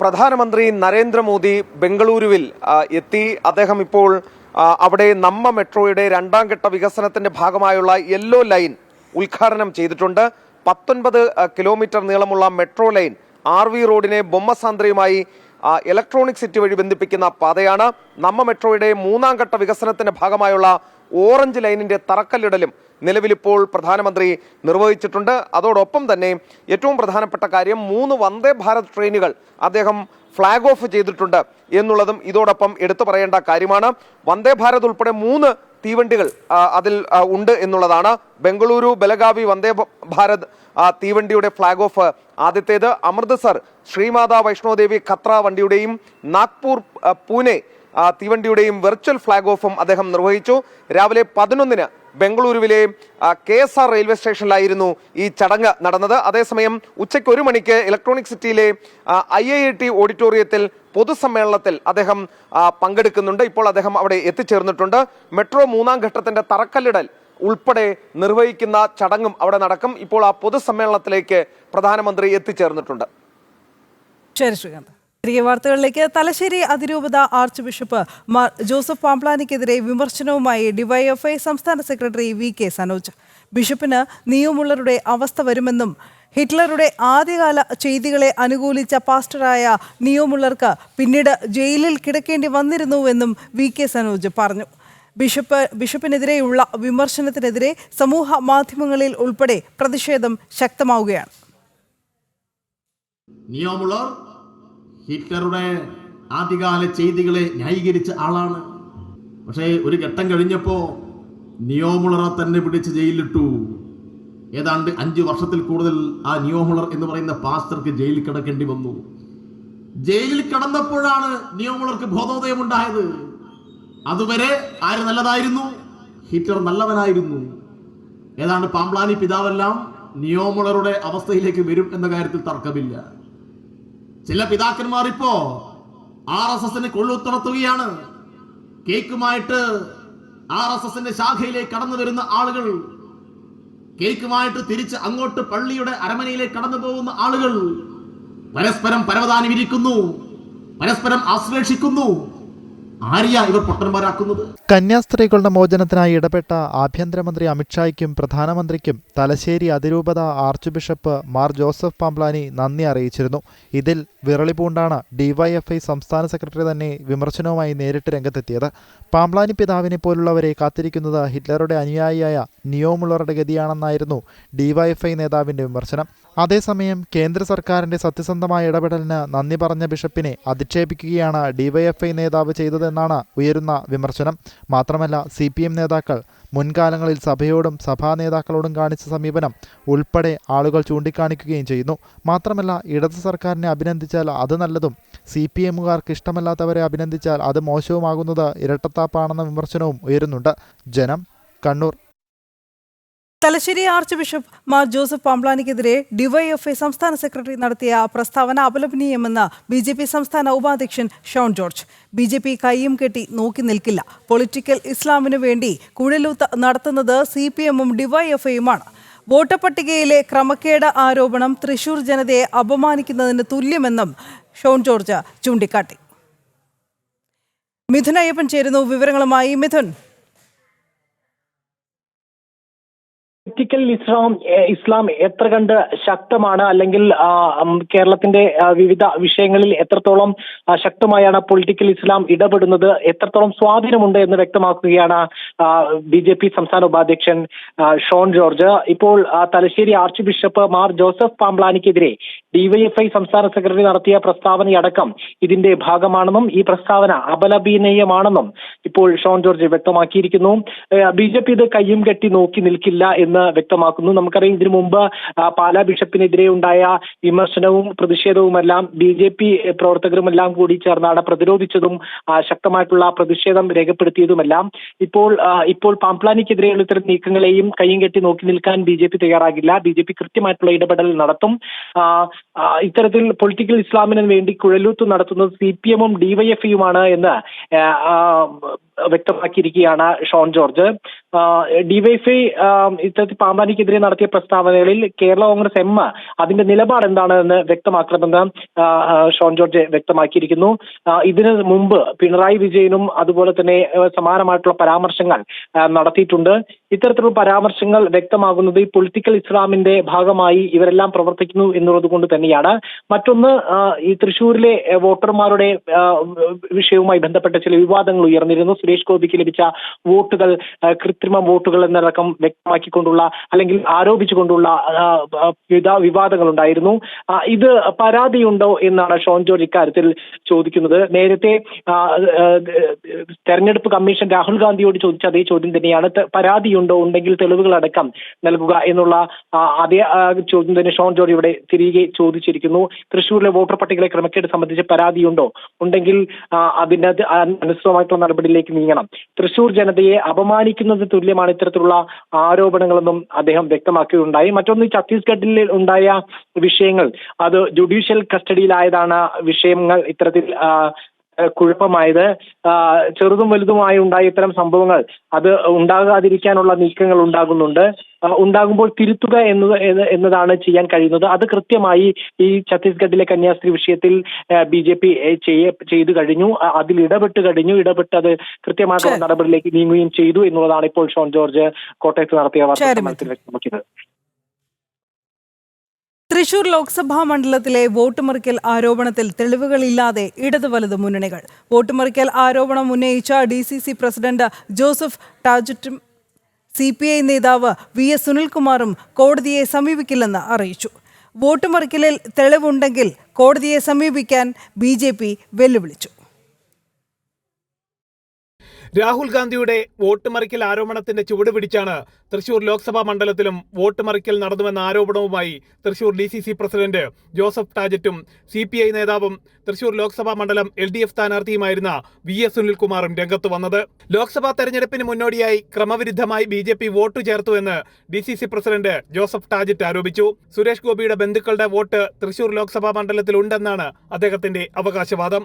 പ്രധാനമന്ത്രി നരേന്ദ്രമോദി ബംഗളൂരുവിൽ എത്തി. അദ്ദേഹം ഇപ്പോൾ അവിടെ നമ്മ മെട്രോയുടെ 2ാം ഘട്ട വികസനത്തിന്റെ ഭാഗമായുള്ള യെല്ലോ ലൈൻ ഉദ്ഘാടനം ചെയ്തിട്ടുണ്ട്. 19 കിലോമീറ്റർ നീളമുള്ള മെട്രോ ലൈൻ RV റോഡിനെ ബൊമ്മസാന്ദ്രയുമായി ഇലക്ട്രോണിക് സിറ്റി വഴി ബന്ധിപ്പിക്കുന്ന പാതയാണ്. നമ്മ മെട്രോയുടെ 3ാം ഘട്ട വികസനത്തിന്റെ ഭാഗമായുള്ള ഓറഞ്ച് ലൈനിന്റെ തറക്കല്ലിടലും നിലവിലിപ്പോൾ പ്രധാനമന്ത്രി നിർവഹിച്ചിട്ടുണ്ട്. അതോടൊപ്പം തന്നെ ഏറ്റവും പ്രധാനപ്പെട്ട കാര്യം 3 വന്ദേ ഭാരത് ട്രെയിനുകൾ അദ്ദേഹം ഫ്ലാഗ് ഓഫ് ചെയ്തിട്ടുണ്ട് എന്നുള്ളതും ഇതോടൊപ്പം എടുത്തു പറയേണ്ട കാര്യമാണ്. വന്ദേ ഭാരത് ഉൾപ്പെടെ 3 തീവണ്ടികൾ അതിൽ ഉണ്ട് എന്നുള്ളതാണ്. ബംഗളൂരു ബലഗാവി വന്ദേ ഭാരത് തീവണ്ടിയുടെ ഫ്ലാഗ് ഓഫ് ആദ്യത്തേത്, അമൃത്സർ ശ്രീമാതാ വൈഷ്ണോദേവി ഖത്ര വണ്ടിയുടെയും നാഗ്പൂർ പൂനെ തീവണ്ടിയുടെയും വെർച്വൽ ഫ്ലാഗ് ഓഫും അദ്ദേഹം നിർവഹിച്ചു. രാവിലെ 11-ന് ബംഗളൂരുവിലെ KSR റെയിൽവേ സ്റ്റേഷനിലായിരുന്നു ഈ ചടങ്ങ് നടന്നത്. അതേസമയം ഉച്ചയ്ക്ക് 1 മണിക്ക് ഇലക്ട്രോണിക് സിറ്റിയിലെ IIT ഓഡിറ്റോറിയത്തിൽ പൊതുസമ്മേളനത്തിൽ അദ്ദേഹം പങ്കെടുക്കുന്നുണ്ട്. ഇപ്പോൾ അദ്ദേഹം അവിടെ എത്തിച്ചേർന്നിട്ടുണ്ട്. മെട്രോ 3ാം ഘട്ടത്തിന്റെ തറക്കല്ലിടൽ ഉൾപ്പെടെ നിർവഹിക്കുന്ന ചടങ്ങും അവിടെ നടക്കും. ഇപ്പോൾ ആ പൊതുസമ്മേളനത്തിലേക്ക് പ്രധാനമന്ത്രി എത്തിച്ചേർന്നിട്ടുണ്ട്. ശരി ശ്രീകാന്ത്. തിരികെ വാർത്തകളിലേക്ക്. തലശ്ശേരി അതിരൂപത ആർച്ച് ബിഷപ്പ് മാർ ജോസഫ് പാംപ്ലാനിക്കെതിരെ വിമർശനവുമായി ഡിവൈഎഫ്ഐ സംസ്ഥാന സെക്രട്ടറി VK സനോജ്. ബിഷപ്പിന് നിയമമുള്ളവരുടെ അവസ്ഥ വരുമെന്നും ഹിറ്റ്ലറുടെ ആദ്യകാല ചെയ്തികളെ അനുകൂലിച്ച പാസ്റ്ററായ നിയോമുള്ളർക്ക് പിന്നീട് ജയിലിൽ കിടക്കേണ്ടി വന്നിരുന്നുവെന്നും VK സനോജ് പറഞ്ഞു. ബിഷപ്പിനെതിരെയുള്ള വിമർശനത്തിനെതിരെ സമൂഹ മാധ്യമങ്ങളിൽ ഉൾപ്പെടെ പ്രതിഷേധം ശക്തമാവുകയാണ്. നിയോമുള്ളർ ഹിറ്റ്ലറുടെ ആദ്യകാല ചെയ്തികളെ ന്യായീകരിച്ച ആളാണ്. പക്ഷേ ഒരു ഘട്ടം കഴിഞ്ഞപ്പോൾ നിയോമുള്ളറെ തന്നെ പിടിച്ച് ജയിലിലിട്ടു. ഏതാണ്ട് 5 വർഷത്തിൽ കൂടുതൽ ആ നിയോമുള്ളർ എന്ന് പറയുന്ന പാസ്റ്റർക്ക് ജയിലിൽ കിടക്കേണ്ടി വന്നു. ജയിലിൽ കിടന്നപ്പോഴാണ് നിയോമുള്ളർക്ക് ബോധോദയം ഉണ്ടായത്. അതുവരെ ആര് നല്ലതായിരുന്നു? ഹിറ്റ്ലർ നല്ലവനായിരുന്നു. ഏതാണ്ട് പാംപ്ലാനി പിതാവെല്ലാം നിയോമുള്ളറുടെ അവസ്ഥയിലേക്ക് വരും എന്ന കാര്യത്തിൽ തർക്കമില്ല. ചില പിതാക്കന്മാർ ഇപ്പോ RSSന് കൊള്ളുത്തറത്തുകയാണ്. കേക്കുമായിട്ട് RSSന്റെ ശാഖയിലേക്ക് കടന്നു വരുന്ന ആളുകൾ, കേക്കുമായിട്ട് തിരിച്ച് അങ്ങോട്ട് പള്ളിയുടെ അരമനയിലേക്ക് കടന്നു പോകുന്ന ആളുകൾ പരസ്പരം പരവതാനി വിരിക്കുന്നു, പരസ്പരം ആശ്ലേഷിക്കുന്നു. ആരെയാ ഇവർ പൊട്ടന്മാരാക്കുന്നത്? കന്യാസ്ത്രീകളുടെ മോചനത്തിനായി ഇടപെട്ട ആഭ്യന്തരമന്ത്രി അമിത്ഷായ്ക്കും പ്രധാനമന്ത്രിക്കും തലശ്ശേരി അതിരൂപത arch bishop Mar Joseph Pamplany നന്ദി അറിയിച്ചിരുന്നു. ഇതിൽ വിറളി പൂണ്ടാണ് ഡിവൈഎഫ്ഐ സംസ്ഥാന സെക്രട്ടറി തന്നെ വിമർശനവുമായി നേരിട്ട് രംഗത്തെത്തിയത്. പാംപ്ലാനി പിതാവിനെ പോലുള്ളവരെ കാത്തിരിക്കുന്നത് ഹിറ്റ്ലറുടെ അനുയായിയായ നിയോമുള്ളറുടെ ഗതിയാണെന്നായിരുന്നു ഡിവൈഎഫ്ഐ നേതാവിന്റെ വിമർശനം. അതേസമയം കേന്ദ്ര സർക്കാരിന്റെ സത്യസന്ധമായ ഇടപെടലിന് നന്ദി പറഞ്ഞ ബിഷപ്പിനെ അധിക്ഷേപിക്കുകയാണ് ഡിവൈഎഫ്ഐ നേതാവ് ചെയ്തതെന്നാണ് ഉയരുന്ന വിമർശനം. മാത്രമല്ല CPM നേതാക്കൾ മുൻകാലങ്ങളിൽ സഭയോടും സഭാ നേതാക്കളോടും കാണിച്ച സമീപനം ഉൾപ്പെടെ ആളുകൾ ചൂണ്ടിക്കാണിക്കുകയും ചെയ്യുന്നു. മാത്രമല്ല ഇടത് സർക്കാരിനെ അഭിനന്ദിച്ചാൽ അത് നല്ലതും CPMകാർക്ക് ഇഷ്ടമല്ലാത്തവരെ അഭിനന്ദിച്ചാൽ അത് മോശവുമാകുന്നത് ഇരട്ടത്താപ്പാണെന്ന വിമർശനവും ഉയരുന്നുണ്ട്. ജനം, Kannur. Thalassery archbishop Mar Joseph പാംപ്ലാനിക്കെതിരെ ഡിവൈഎഫ്ഐ സംസ്ഥാന സെക്രട്ടറി നടത്തിയ പ്രസ്താവന അപലപനീയമെന്ന് BJP സംസ്ഥാന ഉപാധ്യക്ഷൻ ഷോൺ ജോർജ്. BJP കൈയും കെട്ടി നോക്കി നിൽക്കില്ല. പൊളിറ്റിക്കൽ ഇസ്ലാമിനു വേണ്ടി കുഴലൂത്ത് നടത്തുന്നത് CPMഉം ഡിവൈഎഫ്ഐയുമാണ്. വോട്ടർ പട്ടികയിലെ ക്രമക്കേട് ആരോപണം തൃശൂർ ജനതയെ അപമാനിക്കുന്നതിന് തുല്യമെന്നും ഷോൺ ജോർജ് ചൂണ്ടിക്കാട്ടി. മിഥുൻ അയ്യപ്പൻ ചേരുന്നു വിവരങ്ങളുമായി. മിഥുൻ, പൊളിറ്റിക്കൽ ഇസ്ലാം എത്ര കണ്ട് ശക്തമാണ്, അല്ലെങ്കിൽ കേരളത്തിന്റെ വിവിധ വിഷയങ്ങളിൽ എത്രത്തോളം ശക്തമായാണ് പൊളിറ്റിക്കൽ ഇസ്ലാം ഇടപെടുന്നത്, എത്രത്തോളം സ്വാധീനമുണ്ട് എന്ന് വ്യക്തമാക്കുകയാണ് BJP സംസ്ഥാന ഉപാധ്യക്ഷൻ ഷോൺ ജോർജ്. ഇപ്പോൾ Thalassery archbishop Mar Joseph പാംപ്ലാനിക്കെതിരെ ഡിവൈഎഫ്ഐ സംസ്ഥാന സെക്രട്ടറി നടത്തിയ പ്രസ്താവനയടക്കം ഇതിന്റെ ഭാഗമാണെന്നും ഈ പ്രസ്താവന അപലപനീയമാണെന്നും ഇപ്പോൾ ഷോൺ ജോർജ് വ്യക്തമാക്കിയിരിക്കുന്നു. BJP ഇത് കയ്യും കെട്ടി നോക്കി നിൽക്കില്ല എന്ന് വ്യക്തമാക്കുന്നു. നമുക്കറിയാം, ഇതിനു മുമ്പ് പാലാ ബിഷപ്പിനെതിരെ ഉണ്ടായ വിമർശനവും പ്രതിഷേധവുമെല്ലാം BJP പ്രവർത്തകരുമെല്ലാം കൂടി ചേർന്നാണ് പ്രതിരോധിച്ചതും ശക്തമായിട്ടുള്ള പ്രതിഷേധം രേഖപ്പെടുത്തിയതുമെല്ലാം. ഇപ്പോൾ പാംപ്ലാനിക്കെതിരെയുള്ള ഇത്തരം നീക്കങ്ങളെയും കയ്യും കെട്ടി നോക്കി നിൽക്കാൻ BJP തയ്യാറാകില്ല. BJP കൃത്യമായിട്ടുള്ള ഇടപെടൽ നടത്തും. ഇത്തരത്തിൽ പൊളിറ്റിക്കൽ ഇസ്ലാമിന് വേണ്ടി കുഴലൂത്ത് നടത്തുന്നത് CPM-ഉം DYFI-യുമാണ് എന്ന് വ്യക്തമാക്കിയിരിക്കുകയാണ് ഷോൺ ജോർജ്. DYFI ഇത്തരത്തിൽ പാമ്പാനിക്കെതിരെ നടത്തിയ പ്രസ്താവനകളിൽ കേരള കോൺഗ്രസ് M അതിന്റെ നിലപാട് എന്താണെന്ന് വ്യക്തമാക്കണമെന്ന് ഷോൺ ജോർജ് വ്യക്തമാക്കിയിരിക്കുന്നു. ഇതിനു മുമ്പ് പിണറായി വിജയനും അതുപോലെ തന്നെ സമാനമായിട്ടുള്ള പരാമർശങ്ങൾ നടത്തിയിട്ടുണ്ട്. ഇത്തരത്തിലുള്ള പരാമർശങ്ങൾ വ്യക്തമാകുന്നത് ഈ പൊളിറ്റിക്കൽ ഇസ്ലാമിന്റെ ഭാഗമായി ഇവരെല്ലാം പ്രവർത്തിക്കുന്നു എന്നുള്ളത് കൊണ്ട് തന്നെയാണ്. മറ്റൊന്ന്, ഈ തൃശ്ശൂരിലെ വോട്ടർമാരുടെ വിഷയവുമായി ബന്ധപ്പെട്ട ചില വിവാദങ്ങൾ ഉയർന്നിരുന്നു. സുരേഷ് ഗോപിക്ക് ലഭിച്ച വോട്ടുകൾ കൃത്രിമ വോട്ടുകൾ എന്നടക്കം വ്യക്തമാക്കിക്കൊണ്ടുള്ള അല്ലെങ്കിൽ ആരോപിച്ചുകൊണ്ടുള്ള വിവാദങ്ങൾ ഉണ്ടായിരുന്നു. ഇത് പരാതിയുണ്ടോ എന്നാണ് ഷോൺ ജോർജ് ഇക്കാര്യത്തിൽ ചോദിക്കുന്നത്. നേരത്തെ തെരഞ്ഞെടുപ്പ് കമ്മീഷൻ രാഹുൽ ഗാന്ധിയോട് ചോദിച്ച അതേ ചോദ്യം തന്നെയാണ്. പരാതിയുണ്ടോ, ഉണ്ടെങ്കിൽ തെളിവുകളടക്കം നൽകുക എന്നുള്ള അതേ ചോദ്യം തന്നെ ഷോൺ ജോർജ് ഇവിടെ തിരികെ ചോദിച്ചിരിക്കുന്നു. തൃശ്ശൂരിലെ വോട്ടർ പട്ടികയിലെ ക്രമക്കേട് സംബന്ധിച്ച് പരാതിയുണ്ടോ, ഉണ്ടെങ്കിൽ അതിന്റെ അനുസൃതമായിട്ടുള്ള നടപടിയിലേക്ക് നീങ്ങണം. തൃശ്ശൂർ ജനതയെ അപമാനിക്കുന്നത് തുല്യമാണ് ഇത്തരത്തിലുള്ള ആരോപണങ്ങളെന്നും അദ്ദേഹം വ്യക്തമാക്കുകയുണ്ടായി. മറ്റൊന്ന്, ഛത്തീസ്ഗഡിൽ ഉണ്ടായ വിഷയങ്ങൾ അത് ജുഡീഷ്യൽ കസ്റ്റഡിയിലായതാണ് വിഷയങ്ങൾ ഇത്തരത്തിൽ കുഴപ്പമായത്. ചെറുതും വലുതുമായി ഉണ്ടായ ഇത്തരം സംഭവങ്ങൾ അത് ഉണ്ടാകാതിരിക്കാനുള്ള നീക്കങ്ങൾ ഉണ്ടാകുമ്പോൾ തിരുത്തുക എന്നതാണ് ചെയ്യാൻ കഴിയുന്നത്. അത് കൃത്യമായി ഈ ഛത്തീസ്ഗഡിലെ കന്യാസ്ത്രീ വിഷയത്തിൽ BJP ചെയ്തു കഴിഞ്ഞു. അതിൽ ഇടപെട്ട് അത് കൃത്യമായിട്ടുള്ള നടപടിയിലേക്ക് നീങ്ങുകയും ചെയ്തു എന്നുള്ളതാണ് ഇപ്പോൾ ഷോൺ ജോർജ് കോട്ടയത്ത് നടത്തിയ വാർത്താസമ്മേളനത്തിൽ വ്യക്തമാക്കിയത്. തൃശൂർ ലോക്സഭാ മണ്ഡലത്തിലെ വോട്ടുമറിക്കൽ ആരോപണത്തിൽ തെളിവുകളില്ലാതെ ഇടത് വലത് മുന്നണികൾ. വോട്ടുമറിക്കൽ ആരോപണം ഉന്നയിച്ച DCC പ്രസിഡന്റ് ജോസഫ് ടാജറ്റും CPI നേതാവ് VS സുനിൽകുമാറും കോടതിയെ സമീപിക്കില്ലെന്ന് അറിയിച്ചു. വോട്ടുമറിക്കലിൽ തെളിവുണ്ടെങ്കിൽ കോടതിയെ സമീപിക്കാൻ BJP വെല്ലുവിളിച്ചു. രാഹുൽ ഗാന്ധിയുടെ വോട്ട് മറിക്കൽ ആരോപണത്തിന്റെ ചുവട് പിടിച്ചാണ് തൃശൂർ ലോക്സഭാ മണ്ഡലത്തിലും വോട്ട് മറിക്കൽ നടന്നുവെന്ന ആരോപണവുമായി തൃശൂർ DCC പ്രസിഡന്റ് ജോസഫ് ടാജറ്റും CPI നേതാവും തൃശൂർ ലോക്സഭാ മണ്ഡലം LDF സ്ഥാനാർത്ഥിയുമായിരുന്ന VS സുനിൽകുമാറും രംഗത്ത് വന്നത്. ലോക്സഭാ തെരഞ്ഞെടുപ്പിന് മുന്നോടിയായി ക്രമവിരുദ്ധമായി BJP വോട്ട് ചേർത്തുവെന്ന് DCC പ്രസിഡന്റ് ജോസഫ് ടാജറ്റ് ആരോപിച്ചു. സുരേഷ് ഗോപിയുടെ ബന്ധുക്കളുടെ വോട്ട് തൃശൂർ ലോക്സഭാ മണ്ഡലത്തിൽ ഉണ്ടെന്നാണ് അദ്ദേഹത്തിന്റെ അവകാശവാദം.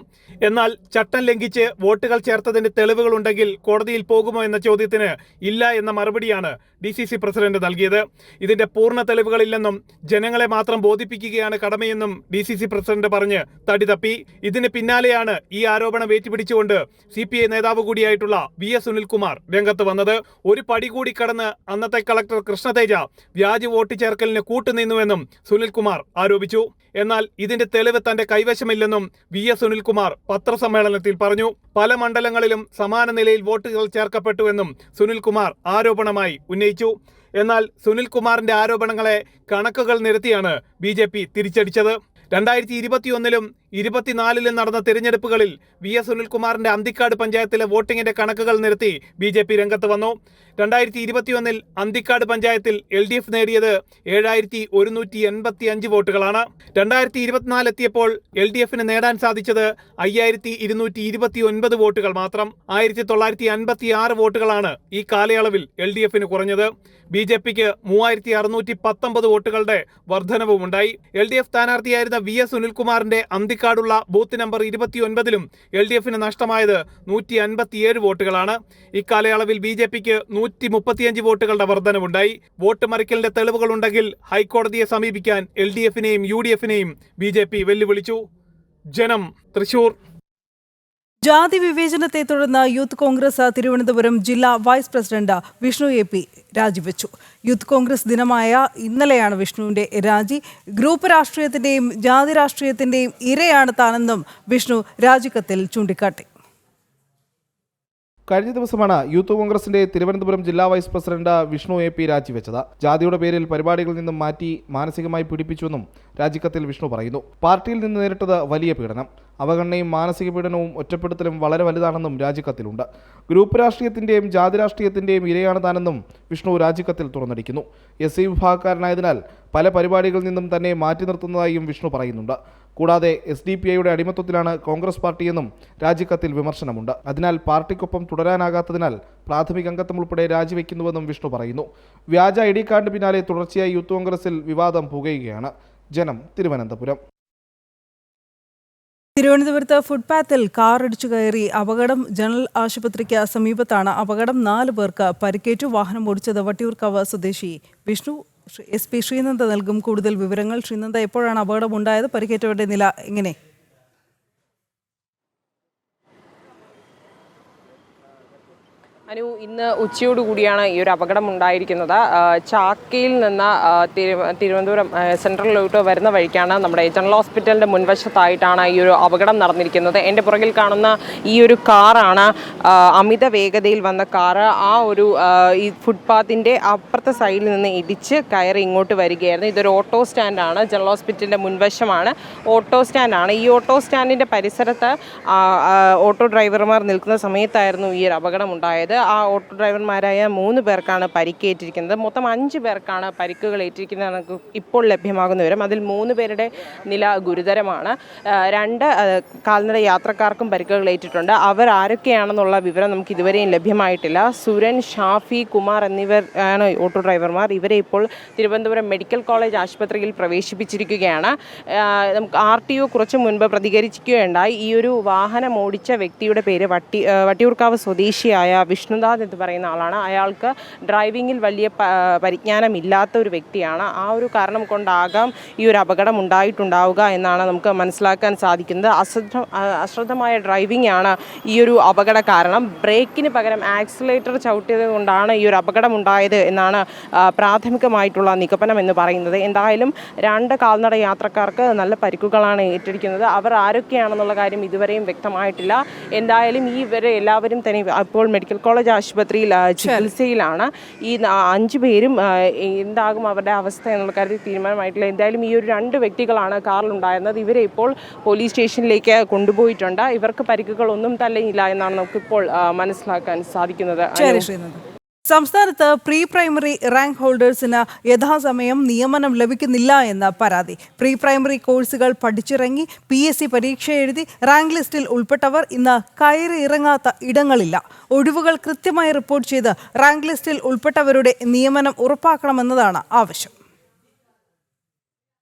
എന്നാൽ ചട്ടം ലംഘിച്ച് വോട്ടുകൾ ചേർത്തതിന്റെ തെളിവുകളുണ്ടെങ്കിൽ കോടതിയിൽ പോകുമോ എന്ന ചോദ്യത്തിന് ഇല്ല എന്ന മറുപടിയാണ് DCC പ്രസിഡന്റ് നൽകിയത്. ഇതിന്റെ പൂർണ്ണ തെളിവുകളില്ലെന്നും ജനങ്ങളെ മാത്രം ബോധിപ്പിക്കുകയാണ് കടമയെന്നും DCC പ്രസിഡന്റ് പറഞ്ഞ് തടി തപ്പി. ഇതിന് പിന്നാലെയാണ് ഈ ആരോപണം ഏറ്റുപിടിച്ചുകൊണ്ട് CPI നേതാവ് കൂടിയായിട്ടുള്ള VS സുനിൽകുമാർ രംഗത്ത് വന്നത്. ഒരു പടി കൂടി കടന്ന് അന്നത്തെ കളക്ടർ കൃഷ്ണതേജ വ്യാജ വോട്ട് ചേർക്കലിന് കൂട്ടുനിന്നുവെന്നും സുനിൽകുമാർ ആരോപിച്ചു. എന്നാൽ ഇതിന്റെ തെളിവ് തന്റെ കൈവശമില്ലെന്നും VS സുനിൽകുമാർ പത്രസമ്മേളനത്തിൽ പറഞ്ഞു. പല മണ്ഡലങ്ങളിലും സമാന നിലയിൽ വോട്ടുകൾ ചേർക്കപ്പെട്ടുവെന്നും സുനിൽകുമാർ ആരോപണമായി ഉന്നയിച്ചു. എന്നാൽ സുനിൽകുമാറിന്റെ ആരോപണങ്ങളെ കണക്കുകൾ നിരത്തിയാണ് BJP തിരിച്ചടിച്ചത്. 2021-ലും 2024-ലും നടന്ന തിരഞ്ഞെടുപ്പുകളിൽ VS സുനിൽകുമാറിന്റെ അന്തിക്കാട് പഞ്ചായത്തിലെ വോട്ടിങ്ങിന്റെ കണക്കുകൾ നിരത്തി BJP രംഗത്ത് വന്നു. 2021-ൽ അന്തിക്കാട് പഞ്ചായത്തിൽ LDF നേടിയത് 7185 വോട്ടുകളാണ്. 2024 എത്തിയപ്പോൾ LDFന് നേടാൻ സാധിച്ചത് 5229 വോട്ടുകൾ മാത്രം. 1956 വോട്ടുകളാണ് ഈ കാലയളവിൽ LDFന് കുറഞ്ഞത്. BJPക്ക് 3619 വോട്ടുകളുടെ വർധനവുമുണ്ടായി. LDF സ്ഥാനാർത്ഥിയായിരുന്ന VS സുനിൽകുമാറിന്റെ അന്തിക്കാടുള്ള ബൂത്ത് നമ്പർ 29-ലും LDFന് നഷ്ടമായത് 157 വോട്ടുകളാണ്. ഇക്കാലയളവിൽ BJPക്ക് 135 വോട്ടുകളുടെ വർധനവുണ്ടായി. വോട്ട് മറിക്കലിന്റെ തെളിവുകളുണ്ടെങ്കിൽ ഹൈക്കോടതിയെ സമീപിക്കാൻ LDFനെയും UDFനെയും BJP വെല്ലുവിളിച്ചു. ജനം, തൃശൂർ. ജാതി വിവേചനത്തെ തുടർന്ന് യൂത്ത് കോൺഗ്രസ് തിരുവനന്തപുരം ജില്ലാ വൈസ് പ്രസിഡന്റ് വിഷ്ണു AP രാജിവെച്ചു. യൂത്ത് കോൺഗ്രസ് ദിനമായ ഇന്നലെയാണ് വിഷ്ണുവിന്റെ രാജി. ഗ്രൂപ്പ് രാഷ്ട്രീയത്തിന്റെയും ജാതി രാഷ്ട്രീയത്തിന്റെയും ഇരയാണ് താനെന്നും വിഷ്ണു രാജിക്കത്തിൽ ചൂണ്ടിക്കാട്ടി. കഴിഞ്ഞ ദിവസമാണ് യൂത്ത് കോൺഗ്രസിന്റെ തിരുവനന്തപുരം ജില്ലാ വൈസ് പ്രസിഡന്റ് വിഷ്ണു AP രാജിവെച്ചത്. ജാതിയുടെ പേരിൽ പരിപാടികളിൽ നിന്നും മാറ്റി മാനസികമായി പീഡിപ്പിച്ചുവെന്നും രാജിക്കത്തിൽ വിഷ്ണു പറയുന്നു. പാർട്ടിയിൽ നിന്ന് നേരിട്ടത് വലിയ പീഡനം, അവഗണനയും മാനസിക പീഡനവും ഒറ്റപ്പെടുത്തലും വളരെ വലുതാണെന്നും രാജിക്കത്തിലുണ്ട്. ഗ്രൂപ്പ് രാഷ്ട്രീയത്തിന്റെയും ജാതി രാഷ്ട്രീയത്തിന്റെയും ഇരയാണ് താനെന്നും വിഷ്ണു രാജിക്കത്തിൽ തുറന്നടിക്കുന്നു. SC വിഭാഗക്കാരനായതിനാൽ പല പരിപാടികളിൽ നിന്നും തന്നെ മാറ്റി നിർത്തുന്നതായും വിഷ്ണു പറയുന്നുണ്ട്. കൂടാതെ SDPIയുടെ അടിമത്വത്തിലാണ് കോൺഗ്രസ് പാർട്ടിയെന്നും രാജിക്കത്തിൽ വിമർശനമുണ്ട്. അതിനാൽ പാർട്ടിക്കൊപ്പം തുടരാനാകാത്തതിനാൽ പ്രാഥമിക അംഗത്വം ഉൾപ്പെടെ രാജിവെക്കുന്നുവെന്നും വിഷ്ണു പറയുന്നു. വ്യാജ ID കാർഡിന് പിന്നാലെ തുടർച്ചയായി യൂത്ത് കോൺഗ്രസിൽ വിവാദം പുകയുകയാണ്. ജനം, തിരുവനന്തപുരം. തിരുവനന്തപുരത്ത് ഫുട്പാത്തിൽ കാർ ഇടിച്ചു കയറി അപകടം. ജനറൽ ആശുപത്രിക്ക് സമീപത്താണ് അപകടം. 4 പേർക്ക് പരിക്കേറ്റു. വാഹനം ഓടിച്ചത് വട്ടിയൂർക്കാവ് സ്വദേശി വിഷ്ണു. SP ശ്രീനന്ദ നൽകും കൂടുതൽ വിവരങ്ങൾ. ശ്രീനന്ദ, എപ്പോഴാണ് അപകടമുണ്ടായത്? പരിക്കേറ്റവരുടെ നില എങ്ങനെ? ഇന്ന് ഉച്ചയോടുകൂടിയാണ് ഈ ഒരു അപകടം ഉണ്ടായിരിക്കുന്നത്. ചാക്കയിൽ നിന്ന് തിരുവനന്തപുരം സെൻട്രലിലോട്ട് വരുന്ന വഴിക്കാണ് നമ്മുടെ ജനറൽ ഹോസ്പിറ്റലിൻ്റെ മുൻവശത്തായിട്ടാണ് ഈ ഒരു അപകടം നടന്നിരിക്കുന്നത്. എൻ്റെ പുറകിൽ കാണുന്ന ഈ ഒരു കാറാണ് അമിത വേഗതയിൽ വന്ന കാറ്. ആ ഒരു ഈ ഫുട്പാത്തിൻ്റെ അപ്പുറത്തെ സൈഡിൽ നിന്ന് ഇടിച്ച് കയറി ഇങ്ങോട്ട് വരികയായിരുന്നു. ഇതൊരു ഓട്ടോ സ്റ്റാൻഡാണ്. ജനറൽ ഹോസ്പിറ്റലിൻ്റെ മുൻവശമാണ് ഓട്ടോ സ്റ്റാൻഡാണ്. ഈ ഓട്ടോ സ്റ്റാൻഡിൻ്റെ പരിസരത്ത് ഓട്ടോ ഡ്രൈവർമാർ നിൽക്കുന്ന സമയത്തായിരുന്നു ഈ ഒരു അപകടം ഉണ്ടായത്. ആ ഓട്ടോ ഡ്രൈവർമാരായ 3 പേർക്കാണ് പരിക്കേറ്റിരിക്കുന്നത്. മൊത്തം 5 പേർക്കാണ് പരിക്കുകൾ ഏറ്റിരിക്കുന്നത് ഇപ്പോൾ ലഭ്യമാകുന്ന വിവരം. അതിൽ 3 പേരുടെ നില ഗുരുതരമാണ്. 2 കാൽനട യാത്രക്കാർക്കും പരിക്കുകൾ ഏറ്റിട്ടുണ്ട്. അവർ ആരൊക്കെയാണെന്നുള്ള വിവരം നമുക്ക് ഇതുവരെയും ലഭ്യമായിട്ടില്ല. സുരൻ, ഷാഫി, കുമാർ എന്നിവരാണ് ഓട്ടോ ഡ്രൈവർമാർ. ഇവരെ ഇപ്പോൾ തിരുവനന്തപുരം മെഡിക്കൽ കോളേജ് ആശുപത്രിയിൽ പ്രവേശിപ്പിച്ചിരിക്കുകയാണ്. നമുക്ക് RTO കുറച്ച് മുൻപ് പ്രതികരിക്കുകയുണ്ടായി. ഈ ഒരു വാഹനം ഓടിച്ച വ്യക്തിയുടെ പേര് വട്ടിയൂർക്കാവ് സ്വദേശിയായ വിഷ്ണുദാസ് എന്ന് പറയുന്ന ആളാണ്. അയാൾക്ക് ഡ്രൈവിങ്ങിൽ വലിയ പരിജ്ഞാനമില്ലാത്ത ഒരു വ്യക്തിയാണ്. ആ ഒരു കാരണം കൊണ്ടാകാം ഈ ഒരു അപകടം ഉണ്ടായിട്ടുണ്ടാവുക എന്നാണ് നമുക്ക് മനസ്സിലാക്കാൻ സാധിക്കുന്നത്. അശ്രദ്ധമായ ഡ്രൈവിംഗ് ആണ് ഈ ഒരു അപകട കാരണം. ബ്രേക്കിന് പകരം ആക്സിലേറ്റർ ചവിട്ടിയത് കൊണ്ടാണ് ഈ ഒരു അപകടം ഉണ്ടായത് എന്നാണ് പ്രാഥമികമായിട്ടുള്ള നിഗമനം എന്ന് പറയുന്നത്. എന്തായാലും 2 കാൽനട യാത്രക്കാർക്ക് നല്ല പരിക്കുകളാണ് ഏറ്റിരിക്കുന്നത്. അവർ ആരൊക്കെയാണെന്നുള്ള കാര്യം ഇതുവരെയും വ്യക്തമായിട്ടില്ല. എന്തായാലും ഇവരെ എല്ലാവരും തന്നെ ഇപ്പോൾ മെഡിക്കൽ കോളേജ് ആശുപത്രിയിൽ ചികിത്സയിലാണ്. ഈ 5 പേരും എന്താകും അവരുടെ അവസ്ഥ എന്നുള്ള കാര്യത്തിൽ തീരുമാനമായിട്ടില്ല. എന്തായാലും ഈ ഒരു 2 വ്യക്തികളാണ് കാറിലുണ്ടായിരുന്നത്. ഇവരെ ഇപ്പോൾ പോലീസ് സ്റ്റേഷനിലേക്ക് കൊണ്ടുപോയിട്ടുണ്ട്. ഇവർക്ക് പരിക്കുകളൊന്നും തന്നെയില്ല എന്നാണ് നമുക്കിപ്പോൾ മനസ്സിലാക്കാൻ സാധിക്കുന്നത്. സംസ്ഥാനത്ത് പ്രീ പ്രൈമറി റാങ്ക് ഹോൾഡേഴ്സിന് യഥാസമയം നിയമനം ലഭിക്കുന്നില്ല എന്ന പരാതി. പ്രീ പ്രൈമറി കോഴ്സുകൾ പഠിച്ചിറങ്ങി PSC പരീക്ഷ എഴുതി റാങ്ക് ലിസ്റ്റിൽ ഉൾപ്പെട്ടവർ ഇന്ന് കയറി ഇറങ്ങാത്ത ഇടങ്ങളില്ല. ഒഴിവുകൾ കൃത്യമായി റിപ്പോർട്ട് ചെയ്ത് റാങ്ക് ലിസ്റ്റിൽ ഉൾപ്പെട്ടവരുടെ നിയമനം ഉറപ്പാക്കണമെന്നതാണ് ആവശ്യം.